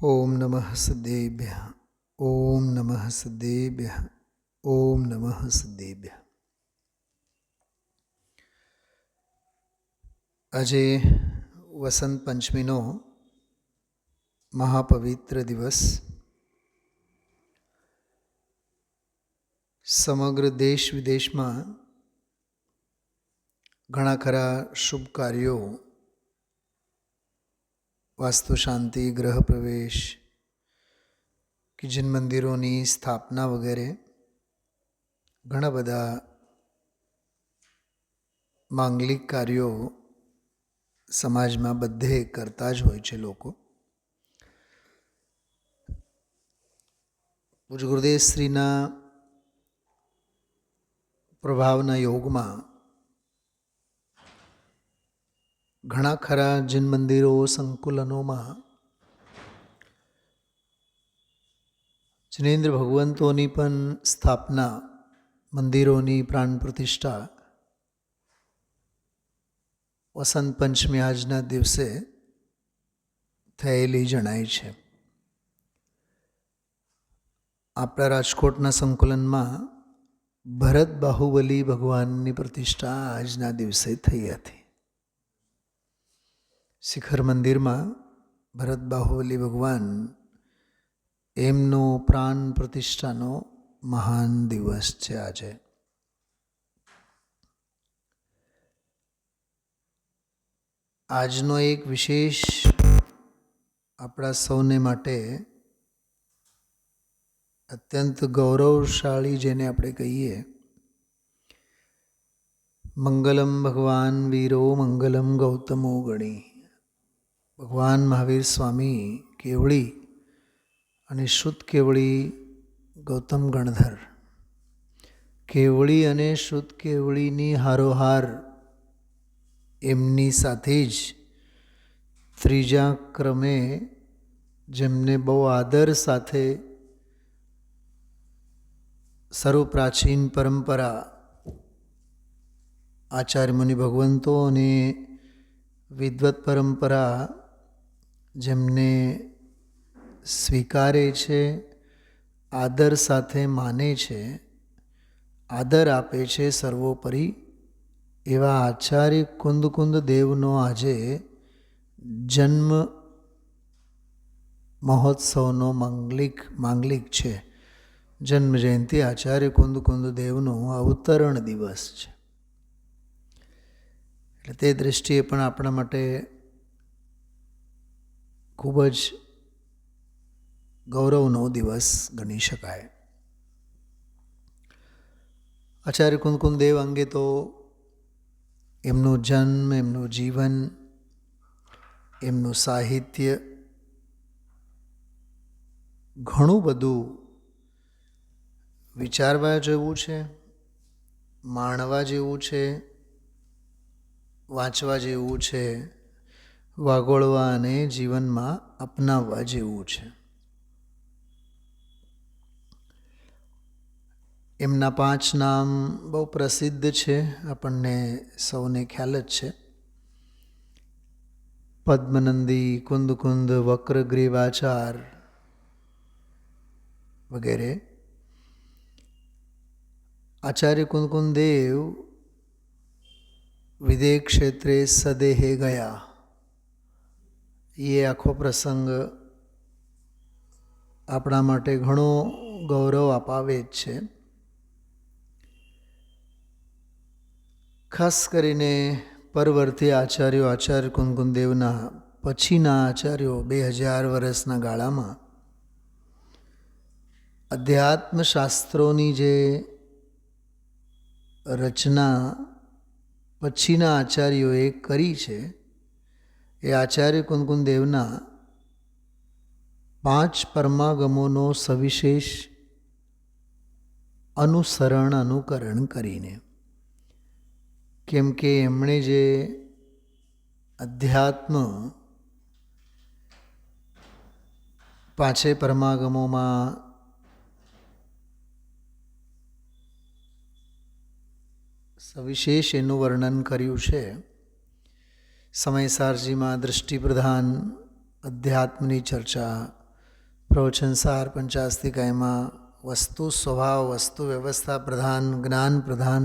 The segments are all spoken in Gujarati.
ઓમ નમઃ સિદ્ધેભ્યઃ. ઓમ નમઃ સિદ્ધેભ્યઃ. ઓમ નમઃ સિદ્ધેભ્યઃ. આજે વસંત પંચમીનો મહાપવિત્ર દિવસ. સમગ્ર દેશ વિદેશમાં ઘણા ખરા શુભ કાર્યો, વાસ્તુ શાંતિ, ગ્રહ પ્રવેશ, કે જિન મંદિરોની સ્થાપના વગેરે ઘણા બધા માંગલિક કાર્યો સમાજમાં બધે કરતા જ હોય છે લોકો. પૂજ્ય ગુરુદેવ શ્રીના પ્રભાવના યોગમાં ઘણા ખરા જિન મંદિરો, સંકુલનોમાં જિનેન્દ્ર ભગવંતોની પણ સ્થાપના, મંદિરોની પ્રાણ પ્રતિષ્ઠા વસંત પંચમી આજના દિવસે થયેલી જણાય છે. આપણા રાજકોટના સંકુલનમાં ભરત બાહુબલી ભગવાનની પ્રતિષ્ઠા આજના દિવસે થઈ હતી. શિખર મંદિરમાં ભરત બાહુબલી ભગવાન એમનો પ્રાણ પ્રતિષ્ઠાનો મહાન દિવસ છે આજે. આજનો એક વિશેષ આપણા સૌને માટે અત્યંત ગૌરવશાળી, જેને આપણે કહીએ, મંગલમ ભગવાન વીરો મંગલમ ગૌતમો ગણી. ભગવાન મહાવીર સ્વામી કેવળી અને શુદ્ધ કેવળી ગૌતમ ગણધર, કેવળી અને શુદ્ધ કેવળીની હારોહાર એમની સાથે જ ત્રીજા ક્રમે જેમને બહુ આદર સાથે સર્વ પ્રાચીન પરંપરા આચાર્ય મુનિ ભગવંતો અને વિદ્વત પરંપરા જેમને સ્વીકારે છે, આદર સાથે માને છે, આદર આપે છે સર્વોપરી, એવા આચાર્ય કુંદ દેવનો આજે જન્મ મહોત્સવનો માંગલિક છે. જન્મ જયંતિ આચાર્ય કુંદ દેવનો અવતરણ દિવસ છે. એટલે તે દૃષ્ટિએ પણ આપણા માટે ખૂબ જ ગૌરવનો દિવસ ગણી શકાય. આચાર્ય કુંદ દેવ અંગે તો એમનો જન્મ, એમનું જીવન, એમનું સાહિત્ય ઘણું બધું વિચારવા જેવું છે, માણવા જેવું છે, વાંચવા જેવું છે, વાગોળવા અને જીવનમાં અપનાવવા જેવું છે. એમના 5 નામ બહુ પ્રસિદ્ધ છે, આપણને સૌને ખ્યાલ જ છે. પદ્મનંદી, કુંદ, વક્રગ્રીવાચાર વગેરે. આચાર્ય કુંદ દેવ વિદેહ ક્ષેત્રે સદેહે ગયા, એ આખો પ્રસંગ આપણા માટે ઘણો ગૌરવ અપાવે જ છે. ખાસ કરીને પરવર્તી આચાર્યો, આચાર્ય કુંદ દેવના પછીના આચાર્યો 2000 વર્ષના ગાળામાં અધ્યાત્મ શાસ્ત્રોની જે રચના પછીના આચાર્યોએ કરી છે, એ આચાર્ય કુંદ દેવના 5 પરમાગમોનો સવિશેષ અનુકરણ કરીને. કેમ કે એમણે જે અધ્યાત્મ 5 પરમાગમોમાં સવિશેષ એનું વર્ણન કર્યું છે. સમયસારજીમાં દૃષ્ટિપ્રધાન અધ્યાત્મની ચર્ચા, પ્રવચન સાર પંચાસ્તિકાયમાં વસ્તુ સ્વભાવ, વસ્તુ વ્યવસ્થા પ્રધાન, જ્ઞાન પ્રધાન,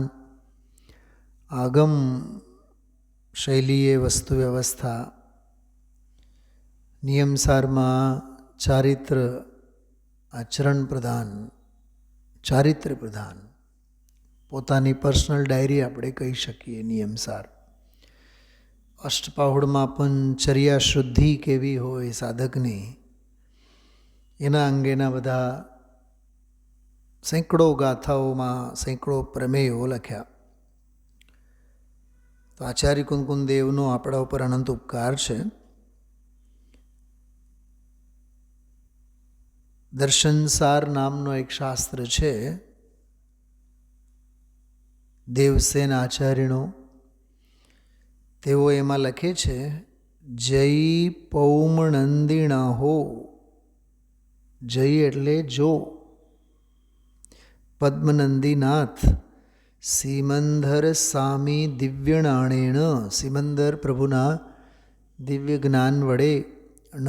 આગમ શૈલીએ વસ્તુ વ્યવસ્થા, નિયમસારમાં ચારિત્ર આચરણ પ્રધાન, ચારિત્ર્ય પ્રધાન, પોતાની પર્સનલ ડાયરી આપણે કહી શકીએ નિયમસાર. અષ્ટપાહુડમાં પણ ચર્યા શુદ્ધિ કેવી હોય સાધકની, એના અંગેના બધા સેંકડો ગાથાઓમાં સેંકડો પ્રમેયો લખ્યા. તો આચાર્ય કુંદકુંદ દેવનો આપણા ઉપર અનંત ઉપકાર છે. દર્શનસાર નામનો એક શાસ્ત્ર છે દેવસેન આચાર્યનો. તેઓ એમાં લખે છે, જય પૌમનંદિણા હો, જય એટલે જો, પદ્મનંદીનાથ સિમંદર સામી દિવ્યનાણેણ, સિમંદર પ્રભુના દિવ્ય જ્ઞાન વડે, ન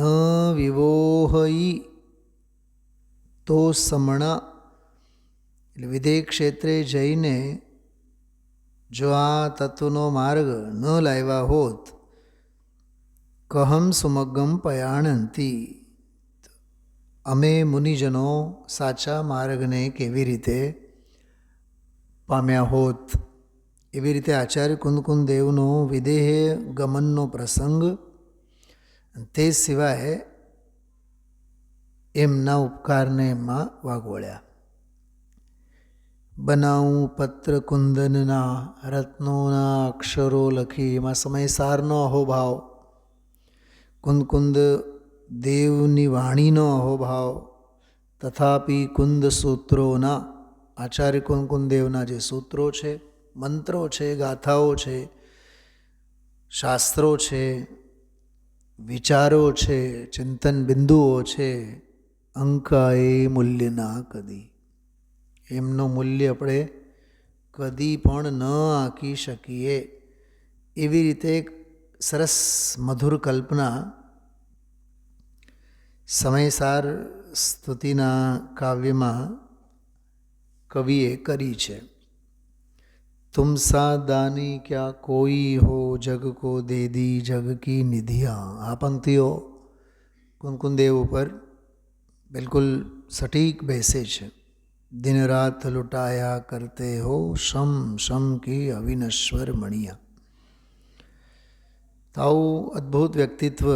વિવોહઈ તો સમણા, એટલે વિદેહ ક્ષેત્રે જઈને જો આ તત્વનો માર્ગ ન લાવ્યા હોત, કહમ સુમગમ પયાણંતી, અમે મુનિજનો સાચા માર્ગને કેવી રીતે પામ્યા હોત. એવી રીતે આચાર્ય કુંદકુંદ દેવનો વિદેહ ગમનનો પ્રસંગ, તે સિવાય એમના ઉપકારને એમાં વાગોળ્યા. બનાવું પત્ર કુંદનના, રત્નોના અક્ષરો લખી, એમાં સમયસારનો અહોભાવ, કુંદકુંદ દેવની વાણીનો અહોભાવ, તથાપિ કુંદ સૂત્રોના, આચાર્ય કુંદકુંદ દેવના જે સૂત્રો છે, મંત્રો છે, ગાથાઓ છે, શાસ્ત્રો છે, વિચારો છે, ચિંતન બિંદુઓ છે, અંકાએ મૂલ્યના કદી, એમનું મૂલ્ય આપણે કદી પણ ન આંકી શકીએ. એવી રીતે એક સરસ મધુર કલ્પના સમયસાર સ્તુતિના કાવ્યમાં કવિએ કરી છે. તુમ સા દાની ક્યા કોઈ હો, જગ કો દે દી જગ કી નિધિયા. આ પંક્તિઓ કુંદકુંદ દેવ ઉપર બિલકુલ સટીક બેસે છે. દિન રાત લુટાયા કરતે હો, શમ શમ કી અવિનશ્વર મણિયા. તો આવું અદ્ભુત વ્યક્તિત્વ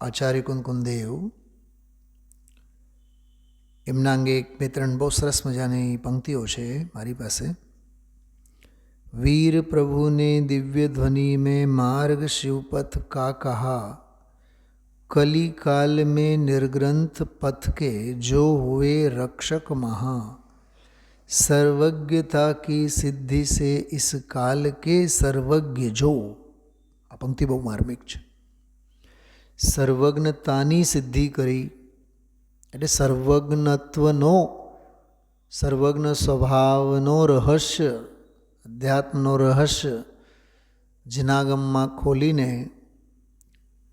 આચાર્ય કુંદકુંદ દેવ. એમના અંગે એક બે ત્રણ બહુ સરસ મજાની પંક્તિઓ છે મારી પાસે. વીર પ્રભુને દિવ્ય ધ્વનિ મેં માર્ગ શિવપથ કા કહા, कली काल में निर्ग्रंथ पथ के जो हुए रक्षक महा, सर्वज्ञता की सिद्धि से इस काल के सर्वज्ञ जो. આ પંક્તિ બહુ માર્મિક છે. સર્વજ્ઞતાની સિદ્ધિ કરી એટલે સર્વજ્ઞત્વનો, સર્વજ્ઞ સ્વભાવનો રહસ્ય, અધ્યાત્મનો રહસ્ય જનાગમમાં ખોલીને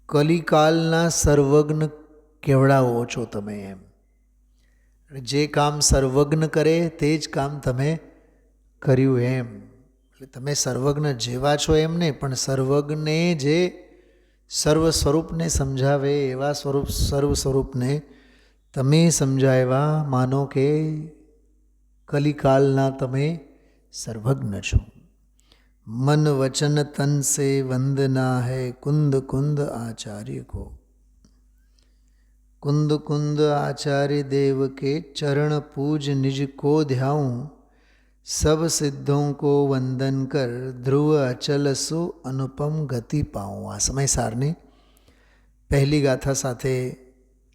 કલિકાલના સર્વજ્ઞ કેવડાવો છો તમે એમ. જે કામ સર્વજ્ઞ કરે તે જ કામ તમે કર્યું એમ. એટલે તમે સર્વજ્ઞ જેવા છો એમ નહીં, પણ સર્વજ્ઞે જે સર્વ સ્વરૂપને સમજાવે એવા સર્વ સ્વરૂપને તમે સમજાવ્યા. માનો કે કલિકાલના તમે સર્વજ્ઞ છો. मन वचन तन से वंदना है कुंद कुंद आचार्य को. कुंद कुंद आचार्य देव के चरण पूज निज को ध्याऊं, सब सिद्धों को वंदन कर ध्रुव अचल सु अनुपम गति पाऊं. આ સમયસારની પહેલી ગાથા સાથે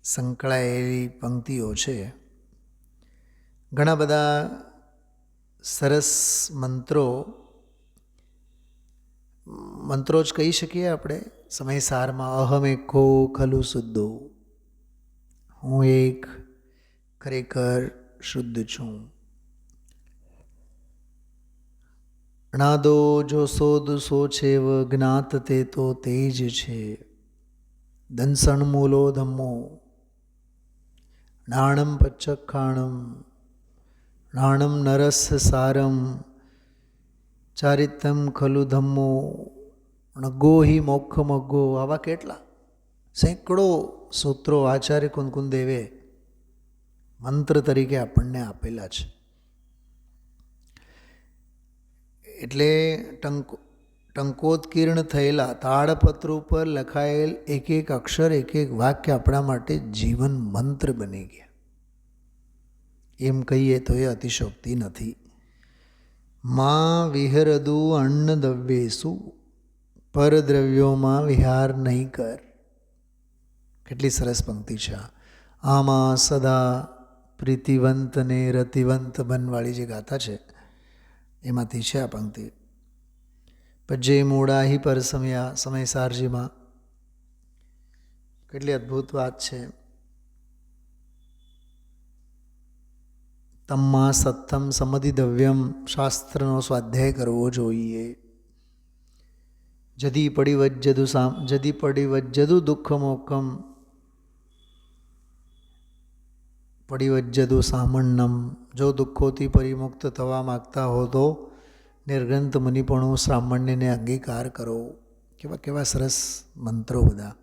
સંકળાયેલી પંક્તિઓ છે. ઘણા બધા સરસ મંત્રો જ કહી શકીએ આપણે સમયસારમાં. અહમ એકો ખલુ શુદ્ધો, હું એક ખરેખર શુદ્ધ છું. અણાદો જો શોધ સો છેવ, જ્ઞાત તે તો તેજ છે. દંસણ મૂલો ધમ્મો, નાણમ પચખાણમ નાણમ નરસ સારમ ચારિતમ ખલુ ધમ્મો નગો હિ મોક્ષ મગ્ગો. આવા કેટલા સેંકડો સૂત્રો આચાર્ય કુંકુમદેવે મંત્ર તરીકે આપણને આપેલા છે. એટલે ટંકોત્કીર્ણ થયેલા તાળપત્ર ઉપર લખાયેલ એક એક અક્ષર, એક એક વાક્ય આપણા માટે જીવન મંત્ર બની ગયા. એમ કહીએ તો એ અતિશોક્તિ નથી. માં વિહરદુ અન્નદ્રવ્યેષુ, પરદ્રવ્યોમાં વિહાર નહીં કર. કેટલી સરસ પંક્તિ છે. આમાં સદા પ્રીતિવંત ને રતિવંત બનવાળી જે ગાથા છે એમાંથી છે આ પંક્તિ. પજ્જે મૂળાહી પર સમય સારજીમાં કેટલી અદ્ભુત વાત છે. તમ્મા સત્તમ સમધિદવ્યમ, શાસ્ત્રનો સ્વાધ્યાય કરવો જોઈએ. જદી પડિવજ્જદુ દુઃખમોકમ પડિવજ્જદુ સામણ્યમ. જો દુઃખોથી પરિમુક્ત થવા માગતા હો તો નિર્ગ્રંથ મુનિપણું સામાન્યને અંગીકાર કરો. કેવા કેવા સરસ મંત્રો બધા.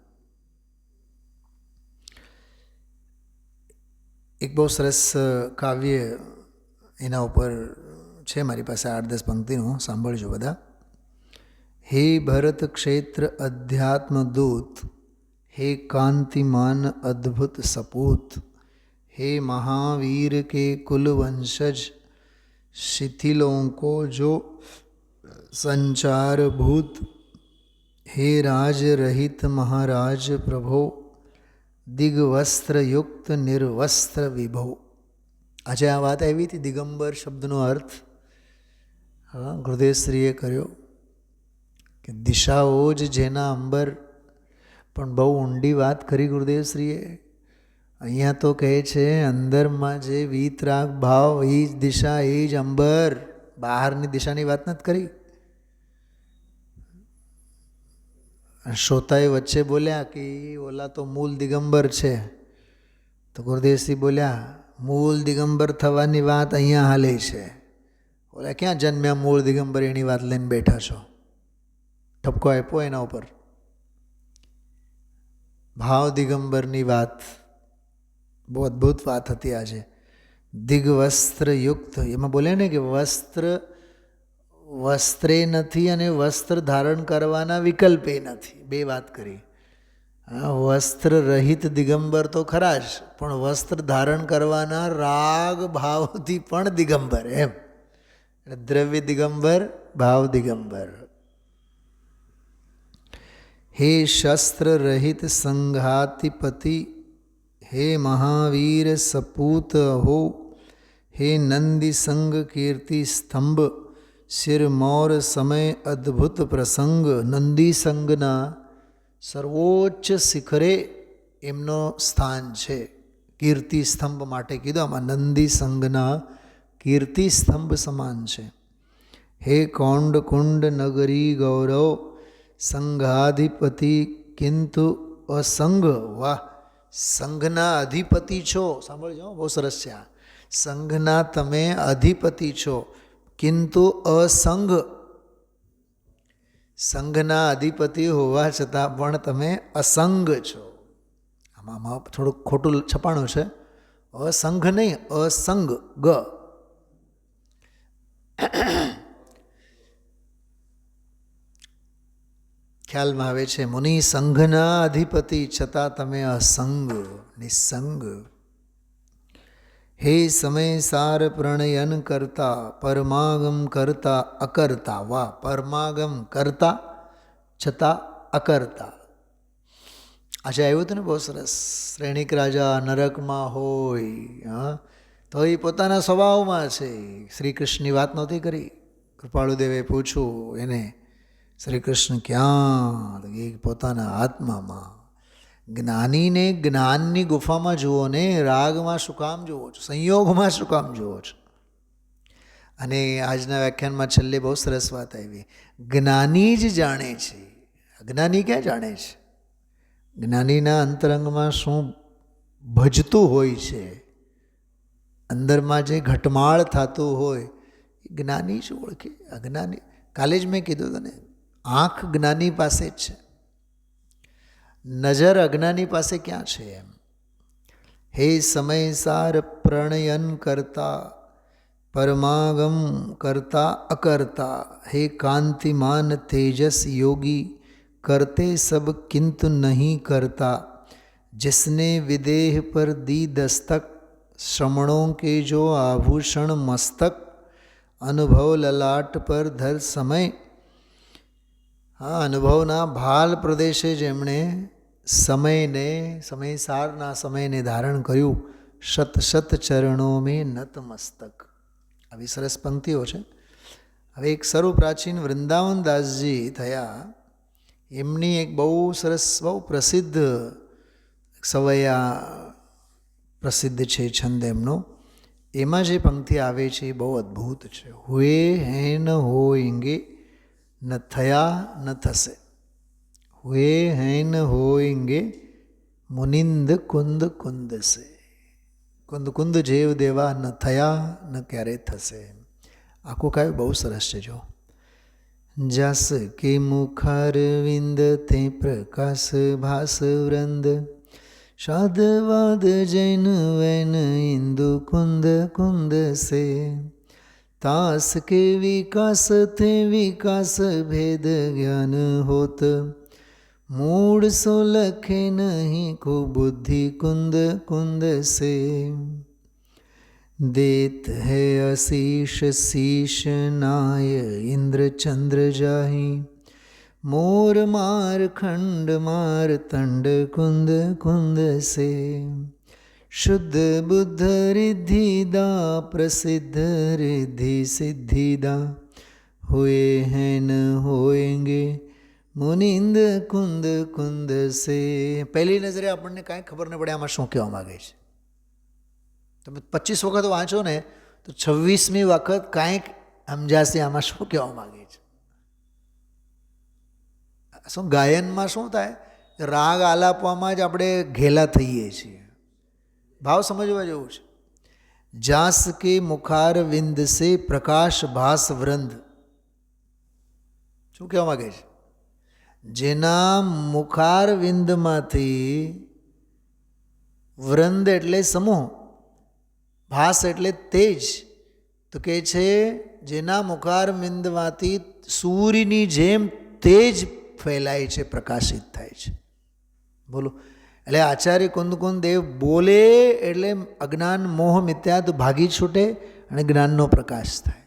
એક બહુ સરસ કાવ્ય એના ઉપર છે મારી પાસે, 8-10 પંક્તિનું, સાંભળજો બધા. હે ભરત ક્ષેત્ર અધ્યાત્મ દૂત, હે કાંતિમાન અદ્ભુત સપૂત, हे महावीर के कुल वंशज, शिथिलों को जो संचार भूत, हे राज रहित महाराज प्रभो, दिग्वस्त्र युक्त निर्वस्त्र विभो. આજે આ વાત આવી હતી દિગંબર શબ્દનો અર્થ ગુરુદેવશ્રીએ કર્યો કે દિશાઓ જ જેના અંબર. પણ બહુ ઊંડી વાત કરી ગુરુદેવશ્રીએ. અહીંયા તો કહે છે અંદરમાં જે વીતરાગ ભાવ એ જ દિશા, એ જ અંબર. બહારની દિશાની વાત નથી કરી. શ્રોતાએ વચ્ચે બોલ્યા કે ઓલા તો મૂળ દિગંબર છે. તો ગુરુદેવશ્રી બોલ્યા મૂળ દિગંબર થવાની વાત અહીંયા હાલે છે. ઓલા ક્યાં જન્મ્યા મૂળ દિગંબર એની વાત લઈને બેઠા છો. ઠપકો આપ્યો એના ઉપર. ભાવ દિગંબરની વાત બહુ અદ્ભુત વાત હતી આજે. દિગ્વસ્ત્ર યુક્ત, એમાં બોલે ને કે વસ્ત્રે નથી અને વસ્ત્ર ધારણ કરવાના વિકલ્પે નથી. બે વાત કરી. વસ્ત્ર રહિત દિગંબર તો ખરા જ, પણ વસ્ત્ર ધારણ કરવાના રાગ ભાવથી પણ દિગંબર. એમ દ્રવ્ય દિગંબર, ભાવ દિગંબર. હે શસ્ત્ર રહિત સંઘાતિપતિ, हे महावीर सपूत हो, हे नंदी संग कीर्ति स्तंभ, सिरमौर समय अद्भुत प्रसंग. नंदी संगना સર્વોચ્ચ શિખરે એમનો સ્થાન છે. કીર્તિ સ્તંભ માટે કીધું. આમાં નંદી સંગના કીર્તિ સ્તંભ સમાન છે. હે કૌંડ કુંડ નગરી ગૌરવ, સંઘાધિપતિ કિંતુ અસંગ. વાહ, સંઘના અધિપતિ છો. સાંભળજો, બહુ સરસ છે આ. સંઘના તમે અધિપતિ છો, કિંતુ અસંગ. સંઘના અધિપતિ હોવા છતાં પણ તમે અસંગ છો. આમાં થોડુંક ખોટું છપાણું છે. અસંઘ નહીં, અસંગ ગ. ખ્યાલમાં આવે છે. મુનિ સંઘના અધિપતિ છતાં તમે અસંગ, નિસંગ. હે સમય સાર પ્રણયન કરતા, પરમાગમ કરતા અકર્તા. વાહ, પરમાગમ કરતા છતાં અકર્તા. આજે આવ્યું હતું ને બહુ સરસ. શ્રેણિક રાજા નરકમાં હોય તો એ પોતાના સ્વભાવમાં છે. શ્રી કૃષ્ણની વાત નહોતી કરી. કૃપાળુદેવે પૂછ્યું એને, શ્રી કૃષ્ણ ક્યાં? એ પોતાના આત્મામાં. જ્ઞાનીને જ્ઞાનની ગુફામાં જુઓ ને, રાગમાં શું કામ જુઓ છો, સંયોગમાં શું કામ જુઓ છો? અને આજના વ્યાખ્યાનમાં છેલ્લે બહુ સરસ વાત આવી. જ્ઞાની જ જાણે છે, અજ્ઞાની ક્યાં જાણે છે? જ્ઞાનીના અંતરંગમાં શું ભજતું હોય છે, અંદરમાં જે ઘટમાળ થતું હોય એ જ્ઞાની જ ઓળખે. અજ્ઞાની, કાલે જ મેં કીધું તને, આંખ જ્ઞાની પાસે જ છે, નજર અજ્ઞાની પાસે ક્યાં છે એમ. હે સમયસાર પ્રણયન કરતા, પરમાગમ કરતા અકર્તા, હે કાંતિમાન तेजस योगी, करते सब किंतु नहीं करता, जिसने विदेह पर दी दस्तक, श्रमणों के जो आभूषण मस्तक, अनुभव ललाट पर धर समय. હા, અનુભવના ભાલ પ્રદેશે જેમણે સમયને, સમયસારના સમયને ધારણ કર્યું. શત શત ચરણો મેં નતમસ્તક. આવી સરસ પંક્તિઓ છે. હવે એક સર્વ પ્રાચીન વૃંદાવનદાસજી થયા, એમની એક બહુ સરસ, બહુ પ્રસિદ્ધ સવૈયા પ્રસિદ્ધ છે છંદ એમનો. એમાં જે પંક્તિ આવે છે એ બહુ અદ્ભુત છે. હુએ હૈ ન હોએંગે, ન થયા ન થશે. હુએ હૈ ન હોએંગે, મુનિંદ કુંદ કુંદ સે. કુંદ કુંદ જેવ દેવા, ન થયા ન ક્યારે થશે. આખું કાવ્ય બહુ સરસ છે. જો જસ કે મુખારવિંદ તે પ્રકાશ ભાસ વૃંદ, શાદવાદ જૈન વૈન ઇન્દુ કુંદ કુંદ સે. तास के विकास थे विकास भेद ज्ञान होत, मूड सो लखे नहीं को बुद्धि कुंद कुंद से. देत है आशीष शीश नाय इंद्र चंद्र जाहि, मोर मार खंड मार तंड कुंद कुंद से. शुद्ध बुद्ध रिद्धिदा प्रसिद्ध रिद्धि सिद्धिदा, हुए हैं न होएंगे मुनिंद कुंद कुंद से. પહેલી નજરે આપણને કાંઈ ખબર ન પડે આમાં શું કહેવા માગે છે. તમે 25 વખત વાંચો ને તો 26મી વખત કાંઈક સમજાશે આમાં શું કહેવા માગે છે. શું ગાયનમાં શું થાય, રાગ આલાપવામાં જ આપણે ઘેલા થઈએ છીએ. ભાવ સમજવા જેવું છે. જાસ કે મુખાર વિંદ સે પ્રકાશ ભાસ વૃંદ. શું કહેવા માગે છે? જેના મુખાર વિંદમાંથી, વૃંદ એટલે સમૂહ, ભાસ એટલે તેજ, તો કહે છે જેના મુખાર વિંદમાંથી સૂર્યની જેમ તેજ ફેલાય છે, પ્રકાશિત થાય છે. બોલો, એટલે આચાર્ય કુંદકુંદ દેવ બોલે એટલે અજ્ઞાન મોહ મિથ્યાત ભાગી છૂટે અને જ્ઞાનનો પ્રકાશ થાય.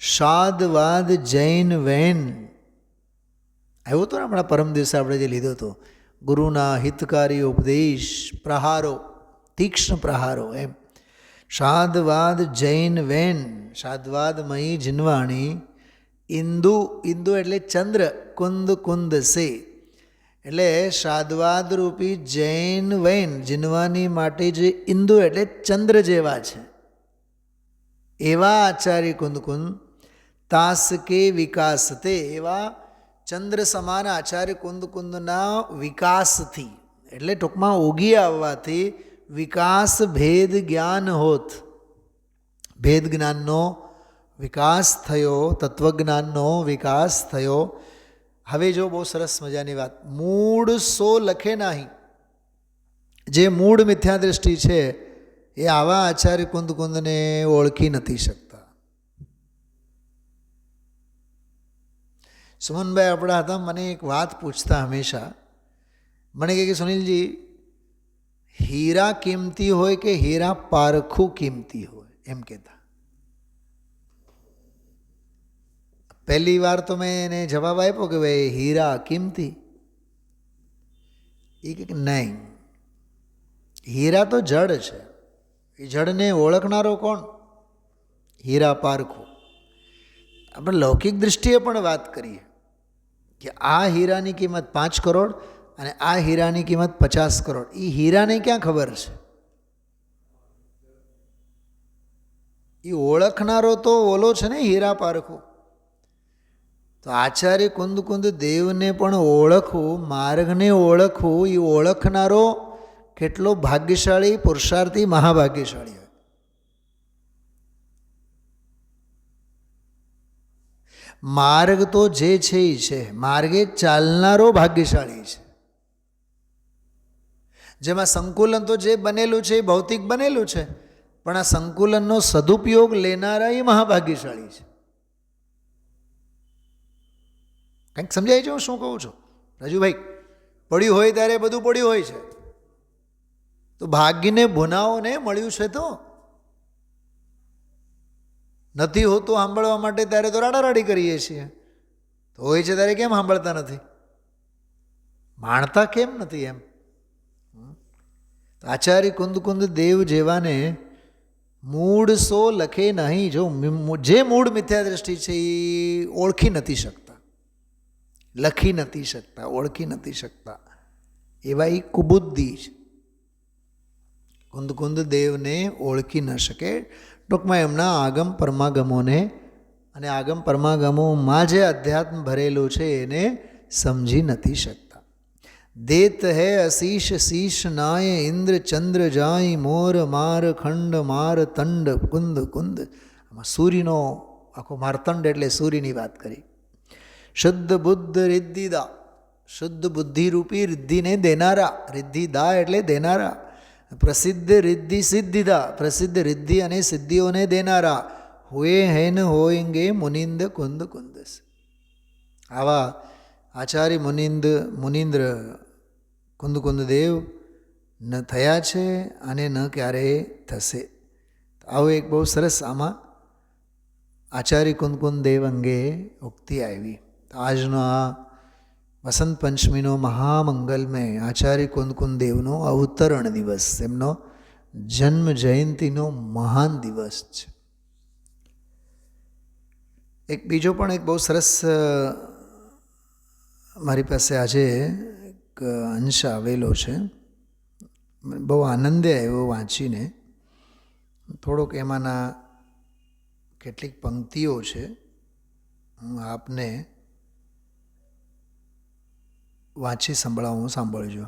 શાદવાદ જૈન વૈન આવ્યો હતો ને હમણાં પરમ દિવસે આપણે જે લીધો હતો, ગુરુના હિતકારી ઉપદેશ, પ્રહારો, તીક્ષ્ણ પ્રહારો. એમ શાદવાદ જૈન વૈન, શાદવાદમયી જીનવાણી, ઇન્દુ, ઇન્દુ એટલે ચંદ્ર, કુંદ કુંદ સે એટલે શાદવાદ રૂપી જૈન વૈન, જીનવાની માટે જે ઇન્દુ એટલે ચંદ્ર જેવા છે એવા આચાર્ય કુંદકુંદ. તાસ કે વિકાસ તે, એવા ચંદ્ર સમાન આચાર્ય કુંદકુંદના વિકાસથી, એટલે ટૂંકમાં ઉગી આવવાથી વિકાસ ભેદ જ્ઞાન હોત, ભેદ જ્ઞાનનો વિકાસ થયો, તત્વજ્ઞાનનો વિકાસ થયો. હવે જો બહુ સરસ મજાની વાત, મૂળ સો લખે નહીં. જે મૂળ મિથ્યા દૃષ્ટિ છે એ આવા આચાર્ય કુંદકુંદને ઓળખી નથી શકતા. સુમનભાઈ આપણા હતા, મને એક વાત પૂછતા હંમેશા. મને કહે કે સુનિલજી, હીરા કિંમતી હોય કે હીરા પારખું કિંમતી હોય, એમ કહેતા. પહેલી વાર તો મેં એને જવાબ આપ્યો કે ભાઈ હીરા કિંમતી. એ કે નહીં, હીરા તો જડ છે, એ જડને ઓળખનારો કોણ? હીરા પારખું. આપણે લૌકિક દૃષ્ટિએ પણ વાત કરીએ કે આ હીરાની કિંમત 5 કરોડ અને આ હીરાની કિંમત 50 કરોડ, એ હીરાને ક્યાં ખબર છે? એ ઓળખનારો તો ઓલો છે ને, હીરા પારખું. તો આચાર્ય કુંદકુંદ દેવને પણ ઓળખવું, માર્ગને ઓળખવું, એ ઓળખનારો કેટલો ભાગ્યશાળી, પુરુષાર્થી, મહાભાગ્યશાળી હોય. માર્ગ તો જે છે એ છે, માર્ગે ચાલનારો ભાગ્યશાળી છે. જેમાં સંકુલન તો જે બનેલું છે એ ભૌતિક બનેલું છે, પણ આ સંકુલનનો સદુપયોગ લેનારા એ મહાભાગ્યશાળી છે. કંઈક સમજાય છે હું શું કહું છું રાજુભાઈ? પડ્યું હોય ત્યારે બધું પડ્યું હોય છે, તો ભાગ્યને ભુનાઓને મળ્યું છે. તો નથી હોતું સાંભળવા માટે ત્યારે તો રાડારાડી કરીએ છીએ, તો હોય છે ત્યારે કેમ સાંભળતા નથી, માણતા કેમ નથી? એમ આચાર્ય કુંદ દેવ જેવાને મૂળ સો લખે નહીં. જો જે મૂળ મિથ્યા દ્રષ્ટિ છે એ ઓળખી નથી શકતા, લખી નથી શકતા, ઓળખી નથી શકતા, એવા એ કુબુદ્ધિ છે. કુંદ દેવને ઓળખી ન શકે. ટૂંકમાં એમના આગમ પરમાગમોને અને આગમ પરમાગમોમાં જે અધ્યાત્મ ભરેલું છે એને સમજી નથી શકતા. દેત હૈ અશીષ શીશ નાય, ઇન્દ્ર ચંદ્ર જાય, મોર માર ખંડ માર તંડ કુંદ કુંદ. આમાં સૂર્યનો આખો મારતંડ એટલે સૂર્યની વાત કરી. શુદ્ધ બુદ્ધ રિદ્ધિદા, શુદ્ધ બુદ્ધિરૂપી રિદ્ધિને દેનારા, રિદ્ધિદા એટલે દેનારા. પ્રસિદ્ધ રિદ્ધિ સિદ્ધિદા, પ્રસિદ્ધ રિદ્ધિ અને સિદ્ધિઓને દેનારા. હુએ હેન હોયંગે મુનિંદ કુંદ કુંદસ. આવા આચાર્ય મુનિંદ્ર કુંદ દેવ ન થયા છે અને ન ક્યારેય થશે. આવું એક બહુ સરસ આમાં આચાર્ય કુંદ દેવ અંગે ઉક્તિ આવી. આજનો આ વસંત પંચમીનો મહામંગલમય આચાર્ય કુંદ દેવનો અવતરણ દિવસ, એમનો જન્મ જયંતિનો મહાન દિવસ છે. એક બીજો પણ એક બહુ સરસ મારી પાસે આજે એક અંશ આવેલો છે, બહુ આનંદ આવ્યો વાંચીને. થોડોક એમાંના કેટલીક પંક્તિઓ છે, હું આપને વાંચી સંભળાવું, સાંભળજો.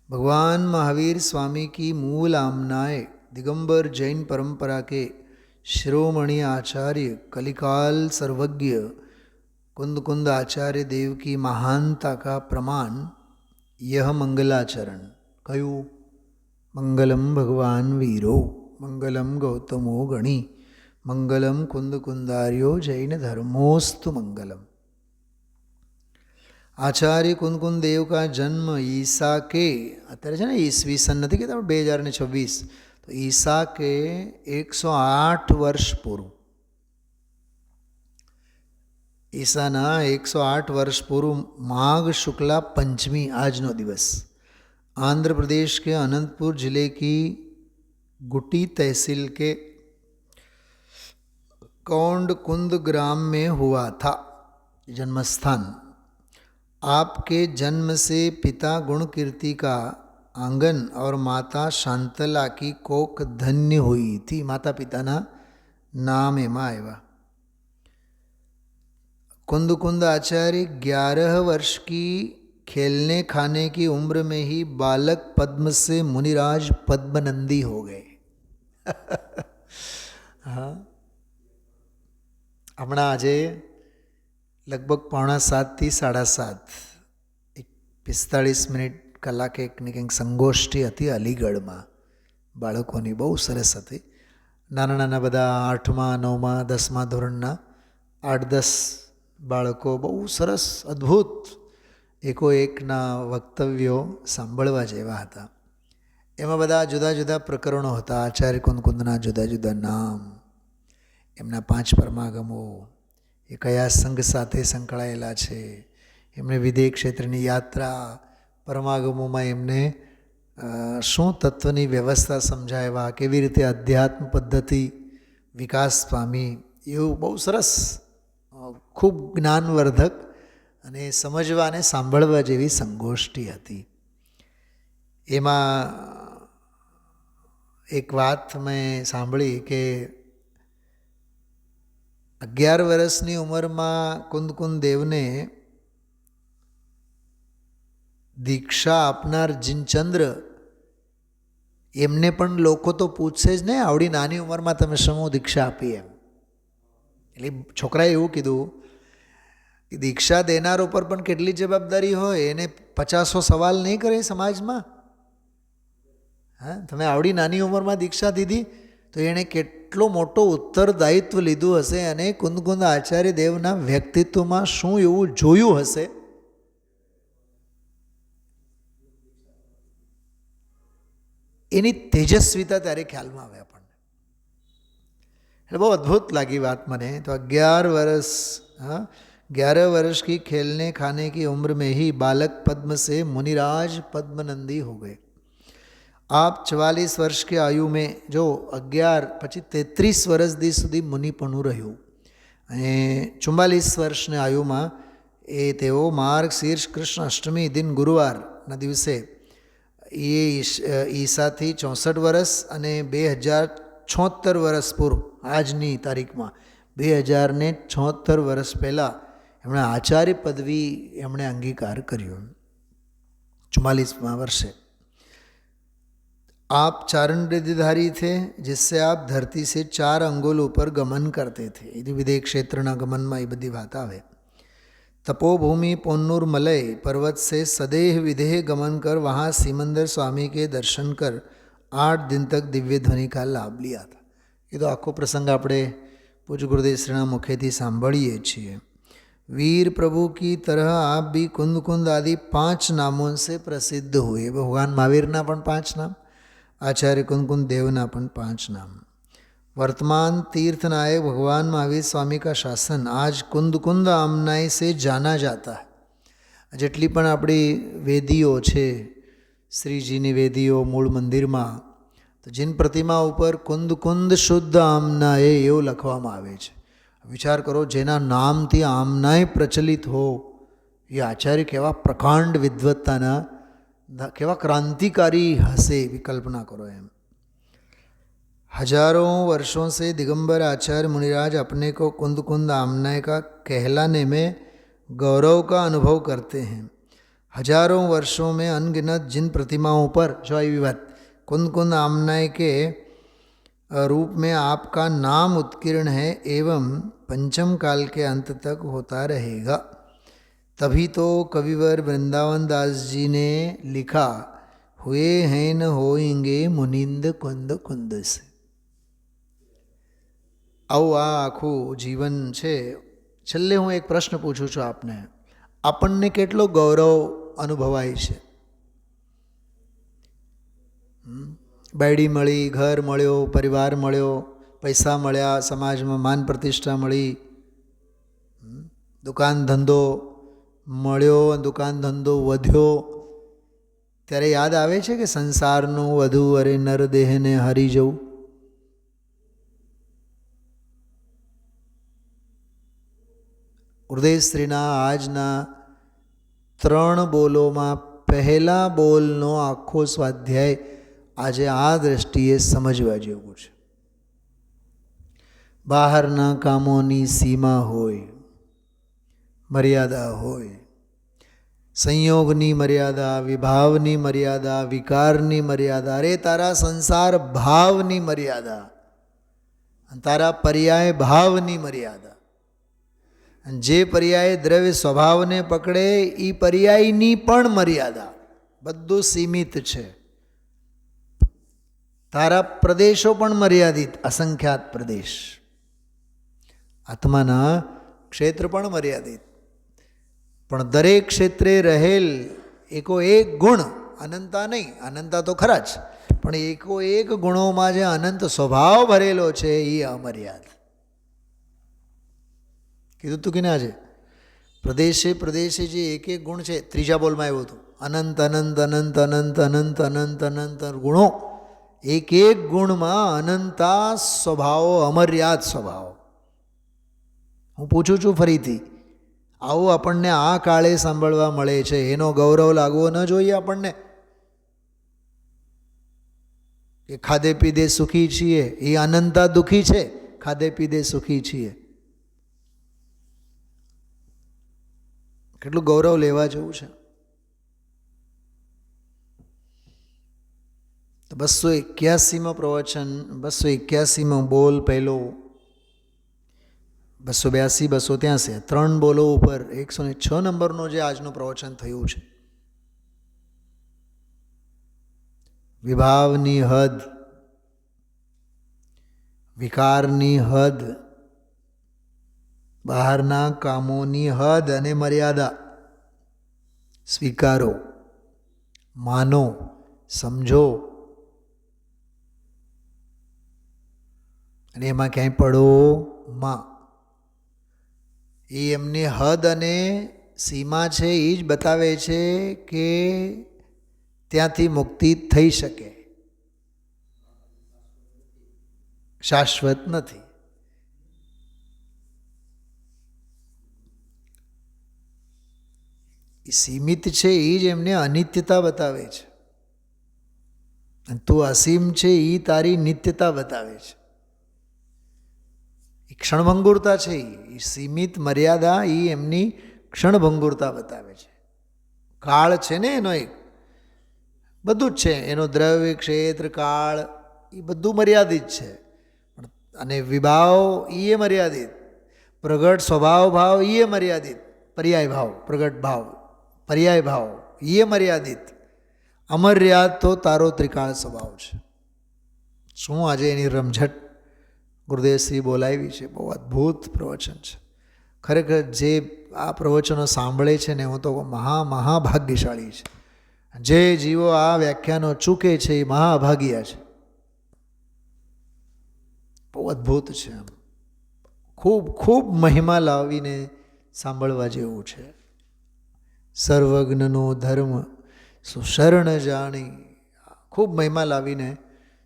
भगवान महावीर स्वामी की मूल आमनाए दिगंबर जैन परंपरा के शिरोमणि आचार्य कलिकाल सर्वज्ञ कुंद आचार्य देव की महानता का प्रमाण यह मंगलाचरण. कયું? मंगलम भगवान वीरो, मंगलम गौतमो गणी, मंगलम कुंदार्यो जैन धर्मोस्तु मंगलम. आचार्य कुंद देव का जन्म ईसा के, અત્યારે છે ને ઈસવીસન નથી કહેતા, 2026, તો ईसा के 108 વર્ષ પૂર્વ, ईसाना 108 વર્ષ પૂર્વ माघ शुक्ला पंचमी આજનો દિવસ आंध्र प्रदेश के अनंतपुर जिले की गुटी तहसील के कौंड कुंद ग्राम में हुआ था जन्मस्थान. आपके जन्म से पिता गुण कीर्ति का आंगन और माता शांतला की कोख धन्य हुई थी. माता पिताना नाम एमा आया. कुंद आचार्य 11 वर्ष की खेलने खाने की उम्र में ही बालक पद्म से मुनिराज पद्मनंदी हो गए. हाँ, હમણાં આજે લગભગ 6:45 થી 7:30 એક 45 મિનિટ કલાકે એકની કંઈક સંગોષ્ઠી હતી અલીગઢમાં બાળકોની, બહુ સરસ હતી. નાના નાના બધા 8મા 9મા 10મા ધોરણના 8-10 બાળકો, બહુ સરસ અદ્ભુત એકોએકના વક્તવ્યો સાંભળવા જેવા હતા. એમાં બધા જુદા જુદા પ્રકરણો હતા. આચાર્ય કુંદના જુદા જુદા નામ, એમના 5 પરમાગમો, એ કયા સંઘ સાથે સંકળાયેલા છે, એમણે વિદેહ ક્ષેત્રની યાત્રા, પરમાગમોમાં એમને શું તત્વની વ્યવસ્થા સમજાવ્યા, કેવી રીતે અધ્યાત્મ પદ્ધતિ વિકાસ પામી, એવું બહુ સરસ, ખૂબ જ્ઞાનવર્ધક અને સમજવા અને સાંભળવા જેવી સંગોષ્ઠી હતી. એમાં એક વાત મેં સાંભળી કે 11 વર્ષની ઉંમરમાં કુંદકુંદ દેવને દીક્ષા આપનાર જીનચંદ્ર એમને પણ લોકો તો પૂછશે જ ને, આવડી નાની ઉંમરમાં તમે શું દીક્ષા આપી એમ. એટલે છોકરાએ એવું કીધું કે દીક્ષા દેનાર ઉપર પણ કેટલી જવાબદારી હોય, એને 50 સવાલ નહીં કરે સમાજમાં. હા, તમે આવડી નાની ઉંમરમાં દીક્ષા દીધી તો એણે કેટલો મોટો ઉત્તરદાયિત્વ લીધું હશે, અને કુંદકુંદ આચાર્ય દેવના વ્યક્તિત્વમાં શું એવું જોયું હશે. એની તેજસ્વીતા ત્યારે ખ્યાલમાં આવે આપણને. એટલે બહુ અદ્ભુત લાગી વાત મને તો. 11 વર્ષ, हाँ 11 वर्ष की खेलने खाने की उम्र में ही बालक पद्म से मुनिराज पद्मनंदी हो गए. आप 44 वर्ष के आयु में जो 11 પછી 33 વર્ષ સુધી મુનિપણું રહ્યું, અને 44 વર્ષની આયુમાં એ તેઓ માર્ગશીર્ષ કૃષ્ણ અષ્ટમી દિન ગુરુવારના દિવસે એ ઈસાથી 64 વર્ષ અને 2076 વર્ષ પૂર્વ, આજની તારીખમાં 2076 વર્ષ પહેલાં એમણે આચાર્ય પદવી એમણે અંગીકાર કર્યો 44वां वर्षे. आप चारण रिधिधारी थे, जिससे आप धरती से 4 अंगुल ऊपर गमन करते थे. यदि विदेह क्षेत्रना गमનમાં એ બધી વાત આવે. तपोभूमि पोन्नूर मलय पर्वत से सदेह विदेह गमन कर वहाँ सिमंदर स्वामी के दर्शन कर 8 दिन तक दिव्य ध्वनि का लाभ लिया था. ये तो आखो प्रसंग આપણે પૂज्य गुरुदेव श्रीना मुखेથી સાંભળીએ છીએ. वीर प्रभु की तरह आप भी कुंद कुंद आदि 5 नामों से प्रसिद्ध हुए. भगवान महावीरना पण 5 नाम, आचार्य कुंद देवना पण 5 नाम. वर्तमान तीर्थ नायक भगवान महावीर स्वामी का शासन आज कुंद आमनाई से जाना जाता है. જેટલી પણ આપણી વેદીઓ છે, શ્રીજીની વેદીઓ મૂળ મંદિરમાં, તો જીન પ્રતિમા ઉપર કુંદ શુદ્ધ આમનાએ એવું લખવામાં આવે છે. વિચાર કરો, જેના નામથી આમનાય પ્રચલિત હો, એ આચાર્ય કેવા પ્રકાંડ વિદ્વત્તાના, કેવા ક્રાંતિકારી હશે, વિકલ્પના કરો એમ. हजारों वर्षों से दिगंबर आचार्य मुनिराज अपने को कुंद आमनाय का कहलाने में गौरव का अनुभव करते हैं. हजारों वर्षों में अनगिनत जिन प्रतिमाओं पर, जो ये बात, कुंद आमनाय के रूप में आपका नाम उत्कीर्ण है एवं पंचम काल के अंत तक होता रहेगा. तभी तो कविवर वृंदावन दास जी ने लिखा, हुए हैं न होएंगे मुनिंद कुंद से. આવું આ આખું જીવન છે. છેલ્લે હું એક પ્રશ્ન પૂછું છું આપને, આપણને કેટલો ગૌરવ અનુભવાય છે? બાયડી મળી, ઘર મળ્યો, પરિવાર મળ્યો, પૈસા મળ્યા, સમાજમાં માન પ્રતિષ્ઠા મળી, દુકાન ધંધો મળ્યો, દુકાન ધંધો વધ્યો, ત્યારે યાદ આવે છે કે સંસારનું વધુ અરે નરદેહને હરી જવું. ગુરુદેવ શ્રીના આજના 3 બોલોમાં પહેલા બોલનો આખો સ્વાધ્યાય આજે આ દૃષ્ટિએ સમજવા જેવું છે. બહારના કામોની સીમા હોય, મર્યાદા હોય, સંયોગની મર્યાદા, વિભાવની મર્યાદા, વિકારની મર્યાદા, અરે તારા સંસાર ભાવની મર્યાદા, તારા પર્યાય ભાવની મર્યાદા. જે પર્યાય દ્રવ્ય સ્વભાવને પકડે એ પર્યાયની પણ મર્યાદા, બધું સીમિત છે. તારા પ્રદેશો પણ મર્યાદિત, અસંખ્યાત પ્રદેશ. આત્માના ક્ષેત્ર પણ મર્યાદિત, પણ દરેક ક્ષેત્રે રહેલ એકો એક ગુણ, અનંતા નહીં, અનંતા તો ખરા જ, પણ એકો એક ગુણોમાં જે અનંત સ્વભાવ ભરેલો છે એ અમર્યાદ. કીધું તું કે ને આજે પ્રદેશે પ્રદેશે જે એક એક ગુણ છે, ત્રીજા બોલમાં આવ્યું હતું, અનંત અનંત અનંત અનંત અનંત અનંત અનંત ગુણો, એક એક ગુણમાં અનંતા સ્વભાવો, અમર્યાદ સ્વભાવ. હું પૂછું છું ફરીથી, આવું આપણને આ કાળે સાંભળવા મળે છે, એનો ગૌરવ લાગવો ન જોઈએ આપણને? કે ખાધે પીધે સુખી છીએ, એ અનંતા દુઃખી છે, ખાધે પીધે સુખી છીએ. કેટલું ગૌરવ લેવા જેવું છે. તો 281માં પ્રવચન, 281માં બોલ પહેલો, 282, 283, 3 બોલો ઉપર 106 નંબરનો જે આજનું પ્રવચન થયું છે. વિભાવની હદ, વિકારની હદ, બહારના કામોની હદ અને મર્યાદા સ્વીકારો, માનો, સમજો અને એમાં ક્યાંય પડો માં. એ એમની હદ અને સીમા છે એ જ બતાવે છે કે ત્યાંથી મુક્તિ થઈ શકે, શાશ્વત નથી. એ સીમિત છે એ જ એમને અનિત્યતા બતાવે છે. અને તું અસીમ છે એ તારી નિત્યતા બતાવે છે. એ ક્ષણભંગુરતા છે, એ સીમિત મર્યાદા એ એમની ક્ષણભંગુરતા બતાવે છે. કાળ છે ને એનો એક બધું જ છે, એનો દ્રવ્ય, ક્ષેત્ર, કાળ એ બધું મર્યાદિત છે. અને વિભાવ એ મર્યાદિત, પ્રગટ સ્વભાવ ભાવ એ મર્યાદિત, પર્યાય ભાવ, પ્રગટ ભાવ, પર્યાય ભાવ એ મર્યાદિત. અમર્યાદ તો તારો ત્રિકાળ સ્વભાવ છે. શું આજે એની રમઝટ ગુરુદેવશ્રી બોલાવી છે. બહુ અદ્ભુત પ્રવચન છે. ખરેખર જે આ પ્રવચનો સાંભળે છે ને, હું તો મહાભાગ્યશાળી છે. જે જીવો આ વ્યાખ્યાનો ચૂકે છે એ મહાભાગ્યા છે. બહુ અદ્ભુત છે. ખૂબ ખૂબ મહિમા લાવીને સાંભળવા જેવું છે. સર્વજ્ઞનો ધર્મ સુશરણ જાણી, ખૂબ મહિમા લાવીને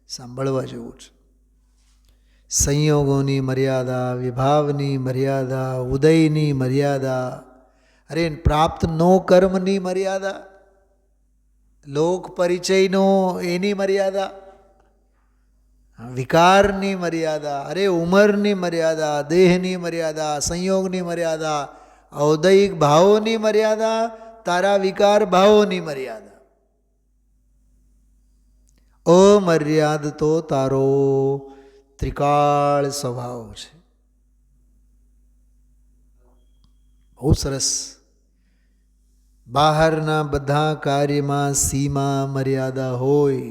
સાંભળવા જેવું છે. સંયોગોની મર્યાદા, વિભાવની મર્યાદા, ઉદયની મર્યાદા, અરે પ્રાપ્ત નો કર્મની મર્યાદા, લોક પરિચયનો એની મર્યાદા, વિકારની મર્યાદા, અરે ઉંમરની મર્યાદા, દેહની મર્યાદા, સંયોગની મર્યાદા, ઔદયિક ભાવોની મર્યાદા, તારા વિકાર ભાવોની મર્યાદા. અમર્યાદ તો તારો ત્રિકાળ સ્વભાવ છે. બહુ સરસ. બહારના બધા કાર્યમાં સીમા મર્યાદા હોય,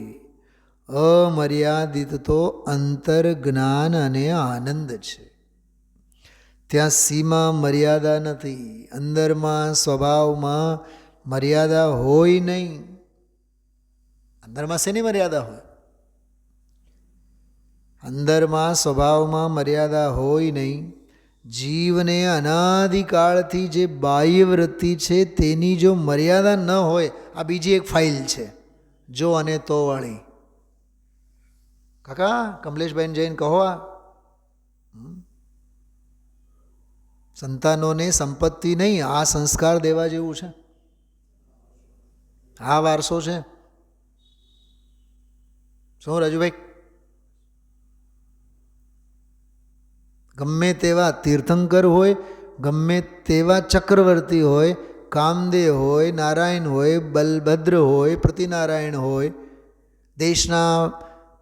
અમર્યાદિત તો અંતર જ્ઞાન અને આનંદ છે. ત્યાં સીમા મર્યાદા નથી. અંદરમાં સ્વભાવમાં મર્યાદા હોય નહીં. અંદરમાં શેની મર્યાદા હોય? અંદરમાં સ્વભાવમાં મર્યાદા હોય નહીં. જીવને અનાદિકાળથી જે બાહ્ય વૃત્તિ છે તેની જો મર્યાદા ન હોય, આ બીજી એક ફાઇલ છે, જો અને તો વાળી. કાકા કમલેશભાઈને જઈને કહો, આ સંતાનોને સંપત્તિ નહીં, આ સંસ્કાર દેવા જેવું છે, આ વારસો છે. શું રાજુભાઈ? ગમે તેવા તીર્થંકર હોય, ગમે તેવા ચક્રવર્તી હોય, કામદેવ હોય, નારાયણ હોય, બલભદ્ર હોય, પ્રતિનારાયણ હોય, દેશના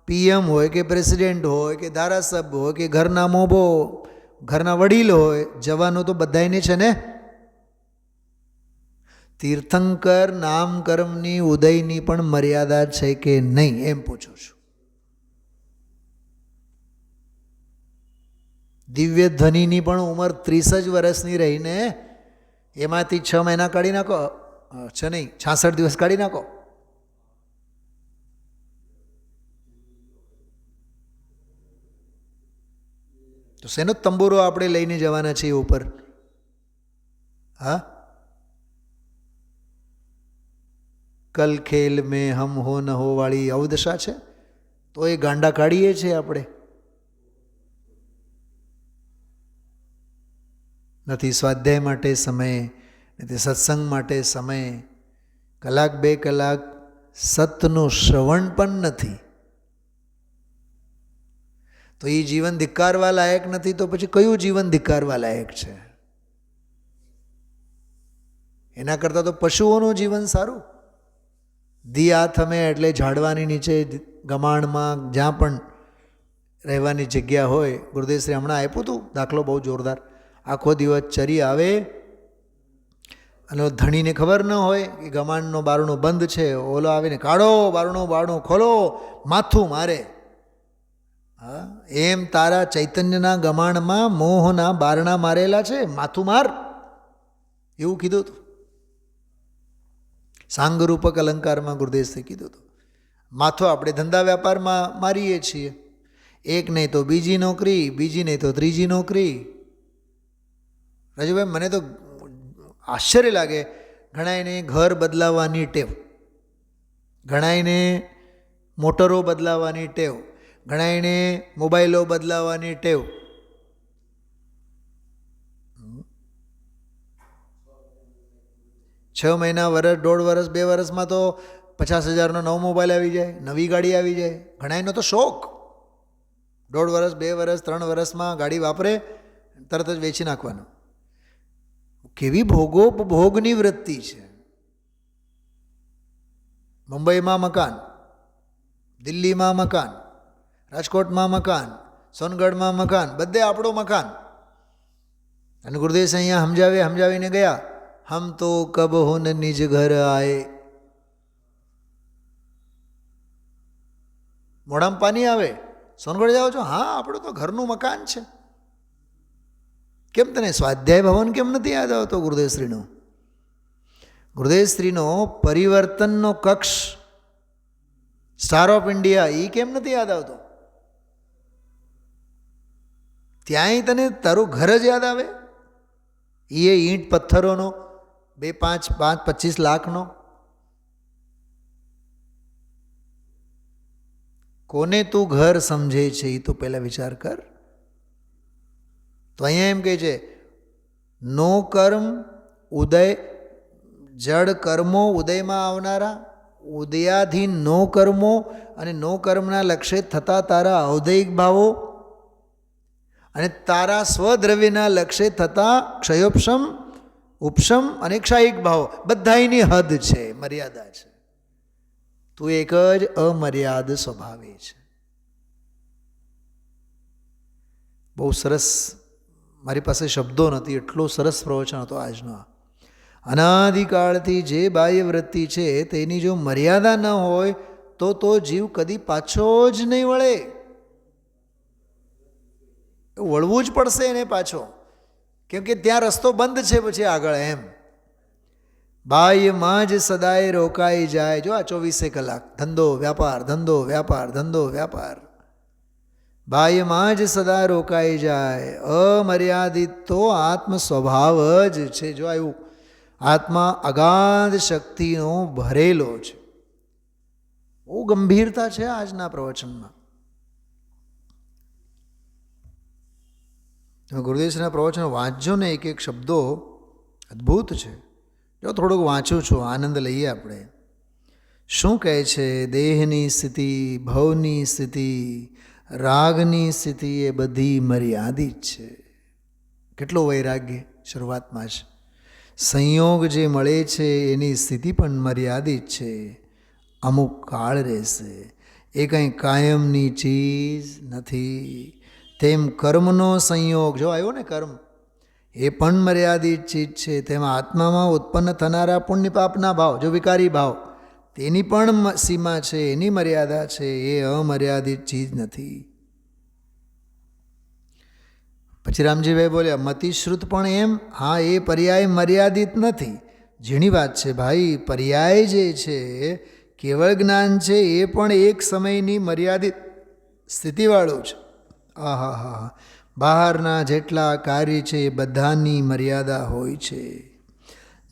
પીએમ હોય કે પ્રેસિડેન્ટ હોય કે ધારાસભ્ય હોય કે ઘરના મોભો, ઘરના વડીલ હોય, જવાનું તો બધાયને છે ને. તીર્થંકર નામકર્મની ઉદયની પણ મર્યાદા છે કે નહીં, એમ પૂછું છું. દિવ્ય ધનીની પણ ઉંમર 30 જ વર્ષની રહીને એમાંથી 6 મહિના કાઢી નાખો, છે નહીં 66 દિવસ કાઢી નાખો. તો શેનો તંબુરો આપણે લઈને જવાના છીએ ઉપર? હા, કલ ખેલ મેં હમ હો ન હો વાળી અવદશા છે. તો એ ગાંડા કાઢીએ છીએ આપણે. નથી સ્વાધ્યાય માટે સમય, નથી સત્સંગ માટે સમય, કલાક 2 કલાક સતનું શ્રવણ પણ નથી. તો એ જીવન ધિક્કારવા લાયક નથી. તો પછી કયું જીવન ધિક્કારવા લાયક છે? એના કરતાં તો પશુઓનું જીવન સારું. દિયા થમે એટલે ઝાડવાની નીચે ગમાણમાં જ્યાં પણ રહેવાની જગ્યા હોય. ગુરુદેવશ્રી હમણાં આપ્યું હતું દાખલો બહુ જોરદાર. આખો દિવસ ચરી આવે અને ધણીને ખબર ન હોય કે ગમાણનો બારણું બંધ છે, ઓલો આવીને કાઢો બારણું ખોલો, માથું મારે. હા, એમ તારા ચૈતન્યના ગમાણમાં મોહના બારણા મારેલા છે, માથું માર, એવું કીધું હતું. સાંગરૂપક અલંકારમાં ગુરુદેવશ્રી કીધું હતું. માથું આપણે ધંધા વ્યાપારમાં મારીએ છીએ. એક નહીં તો બીજી નોકરી, બીજી નહીં તો ત્રીજી નોકરી. રાજુભાઈ, મને તો આશ્ચર્ય લાગે, ઘણાઈને ઘર બદલાવવાની ટેવ, ઘણાઈને મોટરો બદલાવવાની ટેવ, ઘણાઈને મોબાઈલો બદલાવવાની ટેવ. છ મહિના, વર્ષ, 1.5 વર્ષ, 2 વર્ષમાં તો 50,000નો નવો મોબાઈલ આવી જાય, નવી ગાડી આવી જાય. ઘણાનો તો શોખ, 1.5 વર્ષ, 2 વર્ષ, 3 વર્ષમાં ગાડી વાપરે, તરત જ વેચી નાખવાનું. કેવી ભોગોપભોગની વૃત્તિ છે. મુંબઈમાં મકાન, દિલ્હીમાં મકાન, રાજકોટમાં મકાન, સોનગઢમાં મકાન, બધે આપણું મકાન. અને ગુરુદેવ અહીંયા સમજાવીને ગયા, હમ તો કબ હું નિજ ઘર આએ. મોઢામાં પાણી આવે. સોનગઢ જાઓ છો? હા, આપણું તો ઘરનું મકાન છે. કેમ તને સ્વાધ્યાય ભવન કેમ નથી યાદ આવતો ગુરુદેવશ્રીનો? ગુરુદેવશ્રીનો પરિવર્તનનો કક્ષ, સ્ટાર ઓફ ઇન્ડિયા, એ કેમ નથી યાદ આવતો? ત્યાંય તને તારું ઘર જ યાદ આવે? એ ઈંટ પથ્થરોનો, 25 લાખનો. કોને તું ઘર સમજે છે એ તો પહેલાં વિચાર કર. તો અહીંયા એમ કહે છે, નો કર્મ ઉદય, જડ કર્મો ઉદયમાં આવનારા, ઉદયાધીન નો કર્મો અને નો કર્મના લક્ષ્ય થતા તારા ઔદયિક ભાવો અને તારા સ્વદ્રવ્યના લક્ષ્ય થતા ક્ષયોપશમ, ઉપશમ અને ક્ષાયિક ભાવો, બધાની હદ છે, મર્યાદા છે. તું એક જ અમર્યાદ સ્વભાવે છે. બહુ સરસ, મારી પાસે શબ્દો નથી, એટલો સરસ પ્રવચન હતો આજનો. અનાદિકાળથી જે બાહ્ય વૃત્તિ છે તેની જો મર્યાદા ન હોય તો જીવ કદી પાછો જ નહીં વળે. વળવું જ પડશે એને પાછો, કેમ કે ત્યાં રસ્તો બંધ છે પછી આગળ. એમ બાહ્યમાં જ સદાય રોકાઈ જાય. જો આ 24 કલાક ધંધો વ્યાપાર, ધંધો વ્યાપાર, ધંધો વ્યાપાર, બાહ્યમાં જ સદા રોકાઈ જાય. અમર્યાદિત તો આત્મ સ્વભાવ જ છે. જો આવ્યું, આત્મા અગાધ શક્તિનો ભરેલો છે. બહુ ગંભીરતા છે આજના પ્રવચનમાં. ગુરુદેવના પ્રવચનો વાંચજો ને, એક એક શબ્દો અદ્ભુત છે. જો થોડુંક વાંચું છું, આનંદ લઈએ આપણે. શું કહે છે? દેહની સ્થિતિ, ભવની સ્થિતિ, રાગની સ્થિતિ એ બધી મર્યાદિત છે. કેટલો વૈરાગ્ય શરૂઆતમાં છે. સંયોગ જે મળે છે એની સ્થિતિ પણ મર્યાદિત છે, અમુક કાળ રહેશે. એ કંઈ કાયમની ચીજ નથી. તેમ કર્મનો સંયોગ, જો આવ્યો ને કર્મ, એ પણ મર્યાદિત ચીજ છે. તેમાં આત્મામાં ઉત્પન્ન થનારા પુણ્ય પાપના ભાવ, જો વિકારી ભાવ, તેની પણ સીમા છે, એની મર્યાદા છે. એ અમર્યાદિત ચીજ નથી. પછી રામજીભાઈ બોલ્યા, મતિશ્રુત પણ એમ. હા, એ પર્યાય મર્યાદિત નથી. ઝીણી વાત છે ભાઈ. પર્યાય જે છે, કેવળ જ્ઞાન છે, એ પણ એક સમયની મર્યાદિત સ્થિતિવાળું છે. આહા હા, બહારના જેટલા કાર્ય છે એ બધાની મર્યાદા હોય છે.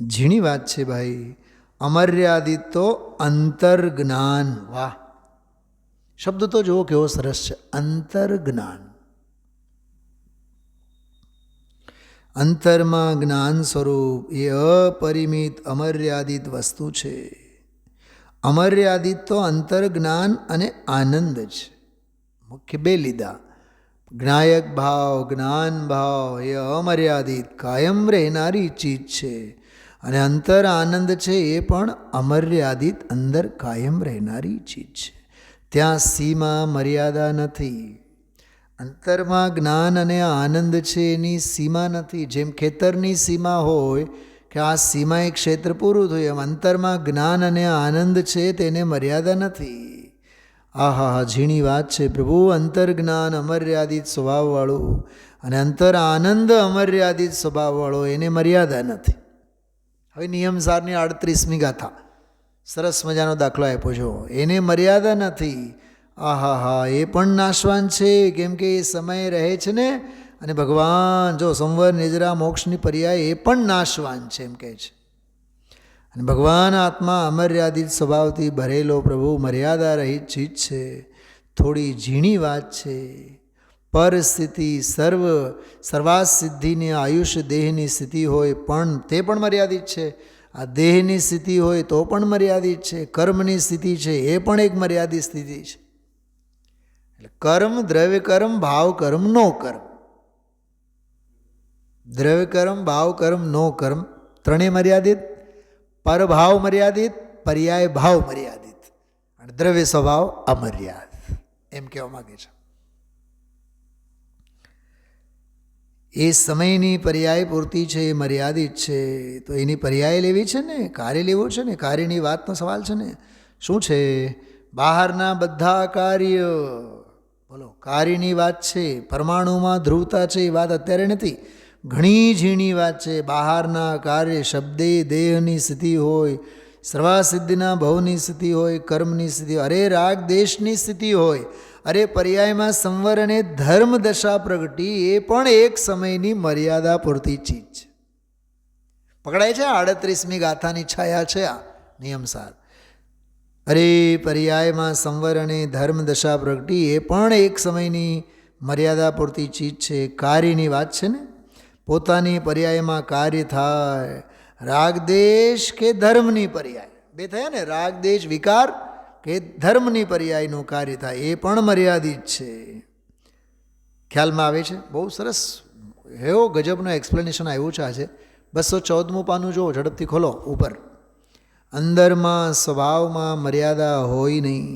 ઝીણી વાત છે ભાઈ. અમર્યાદિત તો અંતર્જ્ઞાન. વાહ, શબ્દ તો જુઓ કેવો સરસ છે, અંતર્જ્ઞાન. અંતરમાં જ્ઞાન સ્વરૂપ એ અપરિમિત અમર્યાદિત વસ્તુ છે. અમર્યાદિત તો અંતર્જ્ઞાન અને આનંદ છે. મુખ્ય બે લીધા. જ્ઞાયક ભાવ, જ્ઞાન ભાવ એ અમર્યાદિત કાયમ રહેનારી ચીજ છે. અને અંતર આનંદ છે એ પણ અમર્યાદિત અંદર કાયમ રહેનારી ચીજ છે. ત્યાં સીમા મર્યાદા નથી. અંતરમાં જ્ઞાન અને આનંદ છે એની સીમા નથી. જેમ ખેતરની સીમા હોય કે આ સીમાએ ક્ષેત્ર પૂરું થયું, એમ અંતરમાં જ્ઞાન અને આનંદ છે તેને મર્યાદા નથી. આહા, ઝીણી વાત છે પ્રભુ. અંતર જ્ઞાન અમર્યાદિત સ્વભાવવાળું અને અંતર આનંદ અમર્યાદિત સ્વભાવવાળો, એને મર્યાદા નથી. હવે નિયમસારની 38મી ગાથા, સરસ મજાનો દાખલો આપ્યો છો. એને મર્યાદા નથી. આહા, એ પણ નાશવાન છે, કેમ કે એ સમય રહે છે ને. અને ભગવાન જો સંવર નિજરા મોક્ષની પર્યાય એ પણ નાશવાન છે એમ કહે છે. અને ભગવાન આત્મા અમર્યાદિત સ્વભાવથી ભરેલો પ્રભુ મર્યાદા રહિત ચીજ છે. થોડી ઝીણી વાત છે. પરસ્થિતિ સર્વાસ સિદ્ધિની આયુષ્ય દેહની સ્થિતિ હોય પણ તે પણ મર્યાદિત છે. આ દેહની સ્થિતિ હોય તો પણ મર્યાદિત છે. કર્મની સ્થિતિ છે એ પણ એક મર્યાદિત સ્થિતિ છે. એટલે કર્મ, દ્રવ્ય કર્મ, ભાવ કર્મ, નો કર્મ. દ્રવ્ય કર્મ, ભાવ કર્મ, નો કર્મ ત્રણેય મર્યાદિત. પરભાવ મર્યાદિત, પર્યાય ભાવ મર્યાદિત અને દ્રવ્ય સ્વભાવ અમર્યાદ, એમ કહેવા માગે છે. એ સમયની પર્યાય પૂર્તિ છે, એ મર્યાદિત છે. તો એની પર્યાય લેવી છે ને, કાર્ય લેવું છે ને. કાર્યની વાતનો સવાલ છે ને. શું છે? બહારના બધા કાર્ય, બોલો, કાર્યની વાત છે. પરમાણુમાં ધ્રુવતા છે એ વાત અત્યારે નથી, ઘણી ઝીણી વાત છે. બહારના કાર્ય, શબ્દે દેહની સ્થિતિ હોય, સર્વાસિદ્ધિના ભવની સ્થિતિ હોય, કર્મની સ્થિતિ, અરે રાગ દેશની સ્થિતિ હોય, અરે પર્યાયમાં સંવર અને ધર્મ દશા પ્રગટી, એ પણ એક સમયની મર્યાદા પૂરતી ચીજ છે. પકડાય છે? 38મી ગાથાની છાયા છે આ નિયમસાર. અરે પર્યાયમાં સંવર અને ધર્મ દશા પ્રગટી, એ પણ એક સમયની મર્યાદા પૂરતી ચીજ છે. કાર્યની વાત છે ને. પોતાની પર્યાયમાં કાર્ય થાય, રાગદેશ કે ધર્મની પર્યાય, બે થયા ને, રાગદેશ વિકાર કે ધર્મની પર્યાયનું કાર્ય થાય, એ પણ મર્યાદિત છે. ખ્યાલમાં આવે છે? બહુ સરસ એવો ગજબનો એક્સપ્લેનેશન આવ્યું છે આજે. 214મું પાનું જુઓ, ઝડપથી ખોલો ઉપર. અંદરમાં સ્વભાવમાં મર્યાદા હોય નહીં,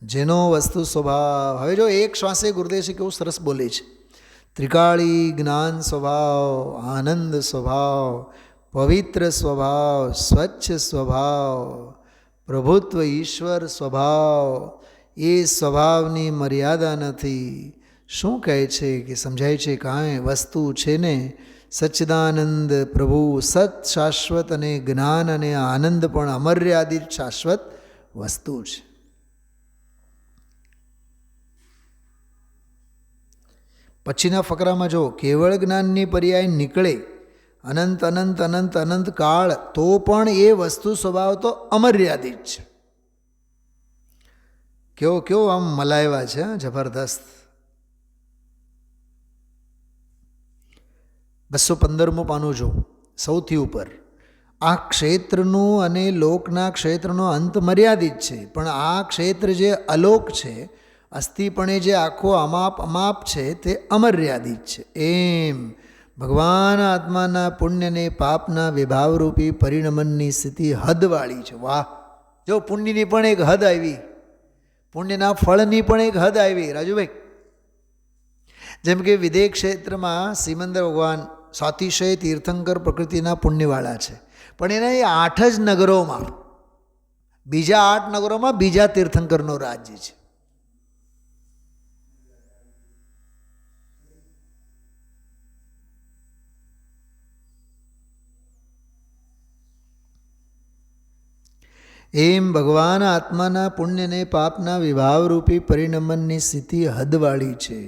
જેનો વસ્તુ સ્વભાવ. હવે જો એક શ્વાસે ગુરુદેવ છે કેવું સરસ બોલે છે. ત્રિકાળી જ્ઞાન સ્વભાવ, આનંદ સ્વભાવ, પવિત્ર સ્વભાવ, સ્વચ્છ સ્વભાવ, પ્રભુત્વ ઈશ્વર સ્વભાવ, એ સ્વભાવની મર્યાદા નથી. શું કહે છે કે સમજાય છે? કાંઈ વસ્તુ છે ને, સચ્ચિદાનંદ પ્રભુ સત શાશ્વત, અને જ્ઞાન અને આનંદ પણ અમર્યાદિત શાશ્વત વસ્તુ છે. પછીના ફકરામાં જો, કેવળ જ્ઞાનની પર્યાય નીકળે અનંત અનંત અનંત અનંત કાળ, તો પણ એ વસ્તુ સ્વભાવ તો અમર્યાદિત છે. કેવો આમ મલાયવા છે, જબરદસ્ત. 215મું પાનું જો, સૌથી ઉપર. આ ક્ષેત્રનું અને લોકના ક્ષેત્રનો અંત મર્યાદિત છે, પણ આ ક્ષેત્ર જે અલોક છે, અસ્થિપણે જે આખો અમાપ છે, તે અમર્યાદિત છે. એમ ભગવાન આત્માના પુણ્યને પાપના વિભાવરૂપી પરિણમનની સ્થિતિ હદવાળી છે. વાહ! જો પુણ્યની પણ એક હદ આવી, પુણ્યના ફળની પણ એક હદ આવી. રાજુભાઈ, જેમ કે વિદેહ ક્ષેત્રમાં શ્રીમંદર ભગવાન સાતિશય તીર્થંકર પ્રકૃતિના પુણ્યવાળા છે, પણ એના એ 8 જ નગરોમાં, બીજા 8 નગરોમાં બીજા તીર્થંકરનો રાજ્ય છે. એમ ભગવાન આત્માના પુણ્યને પાપના વિભાવરૂપી પરિણમનની સ્થિતિ હદવાળી છે,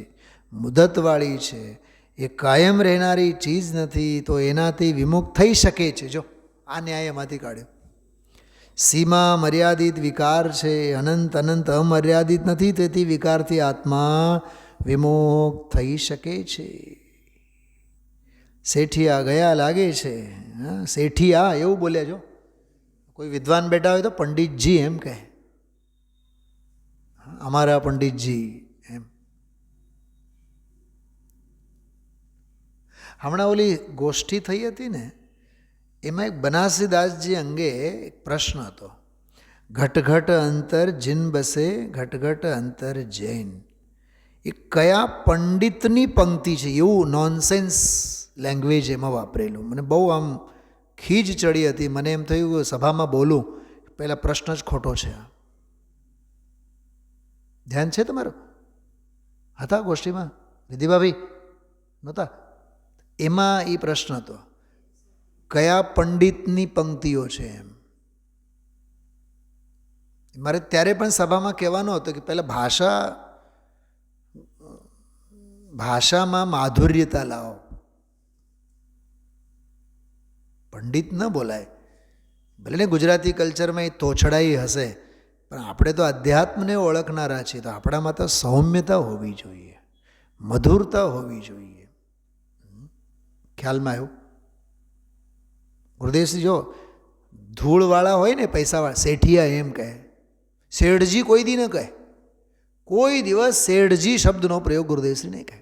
મુદતવાળી છે. એ કાયમ રહેનારી ચીજ નથી, તો એનાથી વિમુખ થઈ શકે છે. જો આ ન્યાય એમાંથી કાઢ્યો. સીમા મર્યાદિત વિકાર છે, અનંત અનંત અમર્યાદિત નથી, તેથી વિકારથી આત્મા વિમુખ થઈ શકે છે. શેઠિયા ગયા લાગે છે. શેઠિયા એવું બોલ્યા. જો કોઈ વિદ્વાન બેઠા હોય તો પંડિતજી એમ કહે, અમારા પંડિતજી એમ. હમણાં ઓલી ગોષ્ઠી થઈ હતી ને, એમાં એક બનાસીદાસજી અંગે એક પ્રશ્ન હતો. ઘટઘટ અંતર જીન બસે ઘટઘટ અંતર જૈન. એ કયા પંડિતની પંક્તિ છે એવું નોનસેન્સ લેંગ્વેજ એમાં વાપરેલું. મને બહુ આમ ખીજ ચડી હતી. મને એમ થયું સભામાં બોલું પહેલાં પ્રશ્ન જ ખોટો છે. ધ્યાન છે તમારું? હતા ગોષ્ઠીમાં? વિધિભાભી નહોતા? એમાં એ પ્રશ્ન હતો કયા પંડિતની પંક્તિઓ છે એમ. મારે ત્યારે પણ સભામાં કહેવાનો હતો કે પહેલાં ભાષામાં માધુર્યતા લાવો. પંડિત ન બોલાય. ભલે ને ગુજરાતી કલ્ચરમાં એ તોછડાઈ હશે, પણ આપણે તો અધ્યાત્મને ઓળખનારા છીએ, તો આપણામાં તો સૌમ્યતા હોવી જોઈએ, મધુરતા હોવી જોઈએ. ખ્યાલમાં આવ્યું? ગુરુદેવજી જો ધૂળવાળા હોય ને, પૈસાવાળા, શેઠિયા એમ કહે. શેઠજી કોઈ દી ન કહે. કોઈ દિવસ શેઠજી શબ્દનો પ્રયોગ ગુરુદેવશ્રી નહીં કહે.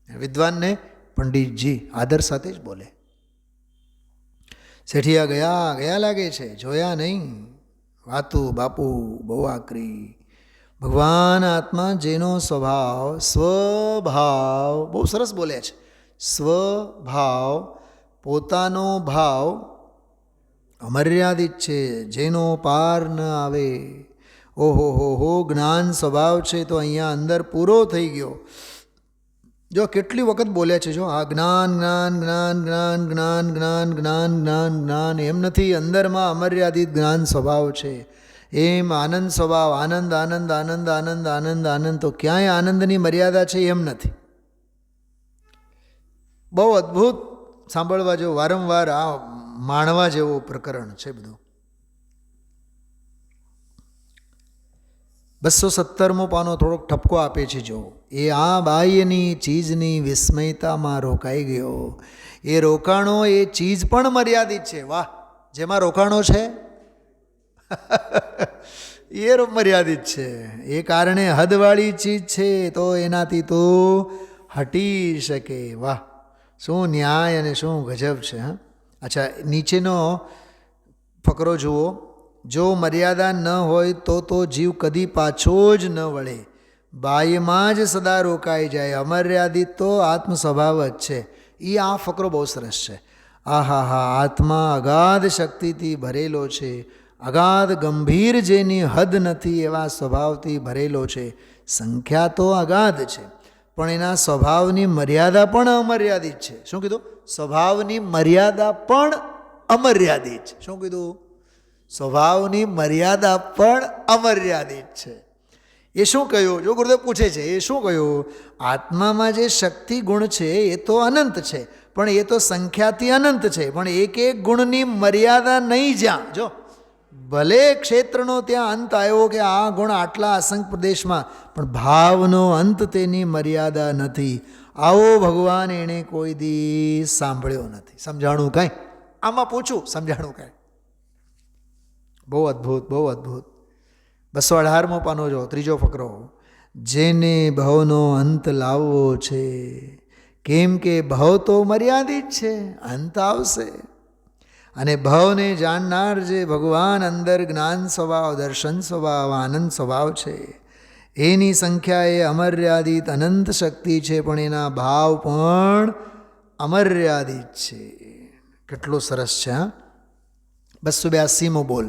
વિદ્વાનને પંડિતજી આદર સાથે જ બોલે. શેઠિયા ગયા લાગે છે, જોયા નહીં. વાતું બાપુ બહુ આકરી. ભગવાન આત્મા જેનો સ્વભાવ બહુ સરસ બોલ્યા છે. સ્વભાવ પોતાનો ભાવ અમર્યાદિત છે, જેનો પાર ન આવે. ઓહો હો જ્ઞાન સ્વભાવ છે તો અહીંયા અંદર પૂરો થઈ ગયો. જો કેટલી વખત બોલ્યા છે. જો આ જ્ઞાન જ્ઞાન જ્ઞાન જ્ઞાન જ્ઞાન જ્ઞાન જ્ઞાન જ્ઞાન જ્ઞાન એમ નથી. અંદરમાં અમર્યાદિત જ્ઞાન સ્વભાવ છે. એમ આનંદ સ્વભાવ, આનંદ આનંદ આનંદ આનંદ આનંદ આનંદ. તો ક્યાંય આનંદની મર્યાદા છે એમ નથી. બહુ અદ્ભુત સાંભળવા જેવું, વારંવાર આ માણવા જેવું પ્રકરણ છે બધું. 217મો પાનો થોડોક ઠપકો આપે છે. જો એ આ બાહ્યની ચીજની વિસ્મયતામાં રોકાઈ ગયો. એ રોકાણો, એ ચીજ પણ મર્યાદિત છે. વાહ! જેમાં રોકાણો છે એ મર્યાદિત છે. એ કારણે હદવાળી ચીજ છે, તો એનાથી તો હટી શકે. વાહ! શું ન્યાય અને શું ગજબ છે. હા, અચ્છા, નીચેનો ફકરો જુઓ. જો મર્યાદા ન હોય તો જીવ કદી પાછો જ ન વળે, બાહ્યમાં જ સદા રોકાઈ જાય. અમર્યાદિત તો આત્મ સ્વભાવ જ છે. એ આ ફકરો બહુ સરસ છે. આહા હા, આત્મા અગાધ શક્તિથી ભરેલો છે. અગાધ ગંભીર જેની હદ નથી એવા સ્વભાવથી ભરેલો છે. સંખ્યા તો અગાધ છે, પણ એના સ્વભાવની મર્યાદા પણ અમર્યાદિત છે. શું કીધું? સ્વભાવની મર્યાદા પણ અમર્યાદિત છે. શું કીધું? સ્વભાવની મર્યાદા પણ અમર્યાદિત છે. એ શું કહ્યું? જો ગુરુદેવ પૂછે છે, એ શું કહ્યું? આત્મામાં જે શક્તિ ગુણ છે એ તો અનંત છે, પણ એ તો સંખ્યાથી અનંત છે. પણ એક એક ગુણની મર્યાદા નહીં. જ્યાં જો ભલે ક્ષેત્રનો ત્યાં અંત આવ્યો કે આ ગુણ આટલા અસંખ્ય પ્રદેશમાં, પણ ભાવનો અંત તેની મર્યાદા નથી. આવો ભગવાન એણે કોઈ દી સાંભળ્યો નથી. સમજાણું કાંઈ? આમાં પૂછું, સમજાણું કાંઈ? બહુ અદ્ભુત, બહુ અદ્ભુત. 218મો પાનો જો, ત્રીજો ફકરો. જેને ભવનો અંત લાવવો છે, કેમ કે ભવ તો મર્યાદિત છે, અંત આવશે. અને ભવને જાણનાર જે ભગવાન અંદર જ્ઞાન સ્વભાવ, દર્શન સ્વભાવ, આનંદ સ્વભાવ છે, એની સંખ્યા એ અમર્યાદિત અનંત શક્તિ છે, પણ એના ભાવ પણ અમર્યાદિત છે. કેટલું સરસ છે. હા, 282મો બોલ.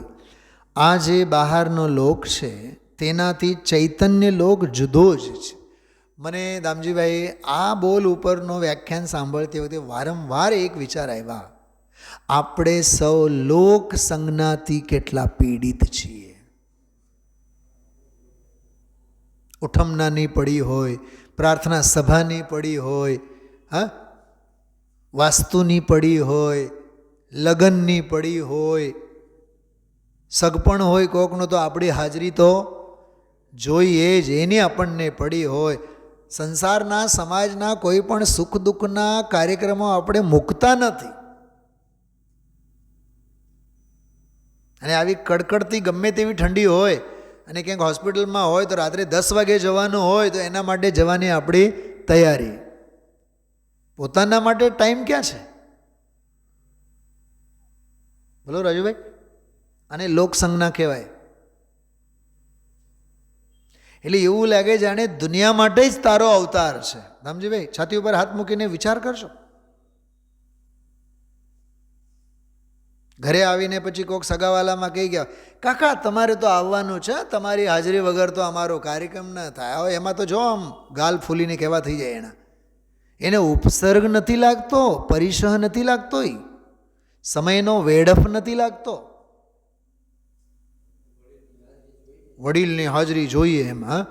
આ જે બહારનો લોક છે તેનાથી ચૈતન્ય લોક જુદો જ છે. મને દામજીભાઈ આ બોલ ઉપરનો વ્યાખ્યાન સાંભળતી વખતે વારંવાર એક વિચાર આવ્યા. આપણે સૌ લોક સંજ્ઞાથી કેટલા પીડિત છીએ. ઉઠમનાની પડી હોય, પ્રાર્થના સભાની પડી હોય, હા, વાસ્તુની પડી હોય, લગ્નની પડી હોય, સગપણ હોય કોકનો તો આપણી હાજરી તો જોઈએ જ, એની આપણને પડી હોય. સંસારના, સમાજના કોઈ પણ સુખ દુઃખના કાર્યક્રમો આપણે મૂકતા નથી. અને આવી કડકડતી ગમે તેવી ઠંડી હોય અને ક્યાંક હોસ્પિટલમાં હોય તો રાત્રે 10 વાગે જવાનું હોય તો એના માટે જવાની આપણી તૈયારી. પોતાના માટે ટાઈમ ક્યાં છે? બોલો રાજુભાઈ, અને લોકસંજ્ઞા કહેવાય. એટલે એવું લાગે જાણે દુનિયા માટે જ તારો અવતાર છે. રામજીભાઈ, છાતી ઉપર હાથ મૂકીને વિચાર કરશો. ઘરે આવીને પછી કોઈક સગાવાલામાં કહી ગયા, કાકા તમારે તો આવવાનું છે, તમારી હાજરી વગર તો અમારો કાર્યક્રમ ન થાય. હવે એમાં તો જો આમ ગાલ ફૂલીને કેવા થઈ જાય એને ઉપસર્ગ નથી લાગતો, પરિસહ નથી લાગતો, સમયનો વેડફ નથી લાગતો. વડીલની હાજરી જોઈએ એમાં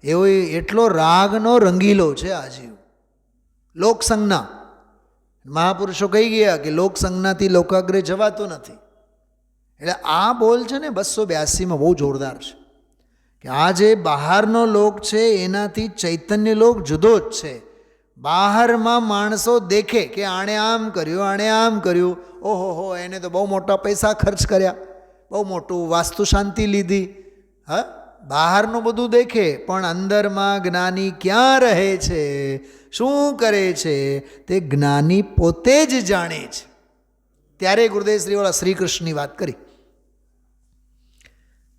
એવો એટલો રાગનો રંગીલો છે આ જીવ. લોકસંજ્ઞા, મહાપુરુષો કહી ગયા કે લોકસંજ્ઞાથી લોકાગ્રે જવાતું નથી. એટલે આ બોલ છે ને 282માં બહુ જોરદાર છે કે આ જે બહારનો લોક છે એનાથી ચૈતન્ય લોક જુદો જ છે. બહારમાં માણસો દેખે કે આણે આમ કર્યું, આણે આમ કર્યું, ઓહો હો એને તો બહુ મોટા પૈસા ખર્ચ કર્યા, બહુ મોટું વાસ્તુ શાંતિ લીધી. હા, બહારનું બધું દેખે, પણ અંદરમાં જ્ઞાની ક્યાં રહે છે, શું કરે છે, તે જ્ઞાની પોતે જ જાણે છે. ત્યારે ગુરુદેવ શ્રીવાળા શ્રી કૃષ્ણની વાત કરી.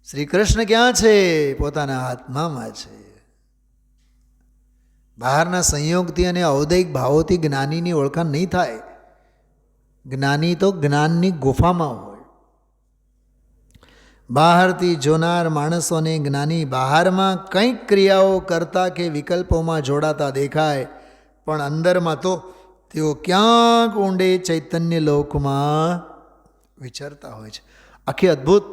શ્રી કૃષ્ણ ક્યાં છે? પોતાના આત્મામાં છે. બહારના સંયોગથી અને ઔદૈિક ભાવોથી જ્ઞાનીની ઓળખાણ નહીં થાય. જ્ઞાની તો જ્ઞાનની ગુફામાં હોય. બહારથી જોનાર માણસોને જ્ઞાની બહારમાં કંઈક ક્રિયાઓ કરતા કે વિકલ્પોમાં જોડાતા દેખાય, પણ અંદરમાં તો તેઓ ક્યાંક ઊંડે ચૈતન્ય લોકમાં વિચરતા હોય છે. આખી અદ્ભુત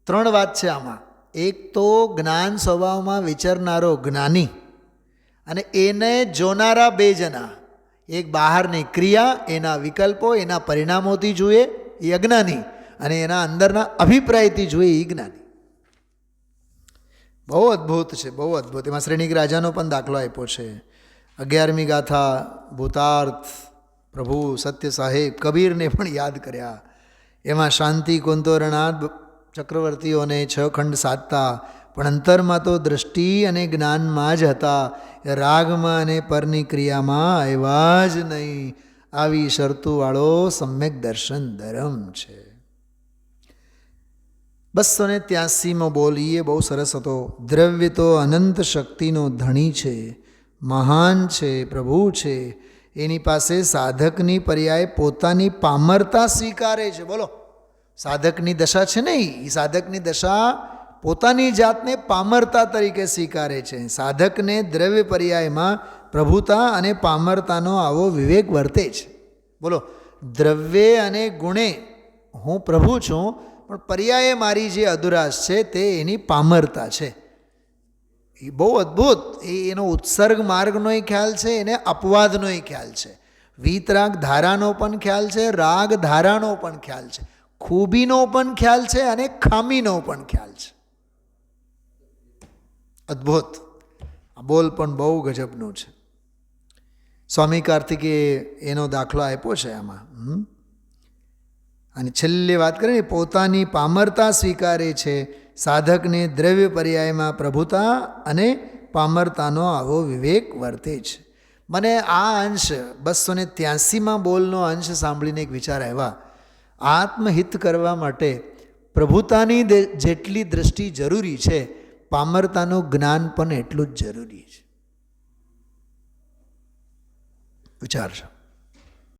3 વાત છે આમાં. એક તો જ્ઞાન સ્વભાવમાં વિચરનારો જ્ઞાની અને એને જોનારા 2 જણા. એક બહારની ક્રિયા, એના વિકલ્પો, એના પરિણામોથી જુએ એ અજ્ઞાની, અને એના અંદરના અભિપ્રાયથી જોઈએ એ જ્ઞાની. બહુ અદ્ભુત છે, બહુ અદ્ભુત. એમાં શ્રેણીક રાજાનો પણ દાખલો આપ્યો છે. 11મી ગાથા ભૂતાર્થ પ્રભુ સત્ય સાહેબ કબીરને પણ યાદ કર્યા. એમાં શાંતિ કુંતોરનાથ ચક્રવર્તીઓને 6 ખંડ સાધતા, પણ અંતરમાં તો દૃષ્ટિ અને જ્ઞાનમાં જ હતા. રાગમાં અને પરની ક્રિયામાં આવ્યા જ નહીં. આવી શરતુવાળો સમ્યક દર્શન ધર્મ છે. 283માં બોલીએ બહુ સરસ હતો. દ્રવ્ય તો અનંત શક્તિનો ધણી છે, મહાન છે, પ્રભુ છે. એની પાસે સાધકની પર્યાય પોતાની પામરતા સ્વીકારે છે. બોલો, સાધકની દશા છે ને, એ સાધકની દશા પોતાની જાતને પામરતા તરીકે સ્વીકારે છે. સાધકને દ્રવ્ય પર્યાયમાં પ્રભુતા અને પામરતાનો આવો વિવેક વર્તે છે. બોલો, દ્રવ્ય અને ગુણે હું પ્રભુ છું, પણ પર્યાયે મારી જે અધુરાશ છે તે એની પામરતા છે. એ બહુ અદ્ભુત. એનો ઉત્સર્ગ માર્ગનોય ખ્યાલ છે, એને અપવાદનોય ખ્યાલ છે, વીતરાગ ધારાનો પણ ખ્યાલ છે, રાગ ધારાનો પણ ખ્યાલ છે, ખૂબીનો પણ ખ્યાલ છે, અને ખામીનો પણ ખ્યાલ છે. અદ્ભુત. આ બોલ પણ બહુ ગજબનો છે. સ્વામી કાર્તિકે એનો દાખલો આપ્યો છે આમાં. અને છેલ્લી વાત કરીએ, પોતાની પામરતા સ્વીકારે છે. સાધકને દ્રવ્ય પર્યાયમાં પ્રભુતા અને પામરતાનો આવો વિવેક વર્તે છે. મને આ અંશ 283માં બોલનો અંશ સાંભળીને એક વિચાર આવ્યા. આત્મહિત કરવા માટે પ્રભુતાની જેટલી દૃષ્ટિ જરૂરી છે, પામરતાનું જ્ઞાન પણ એટલું જ જરૂરી છે. વિચારશો.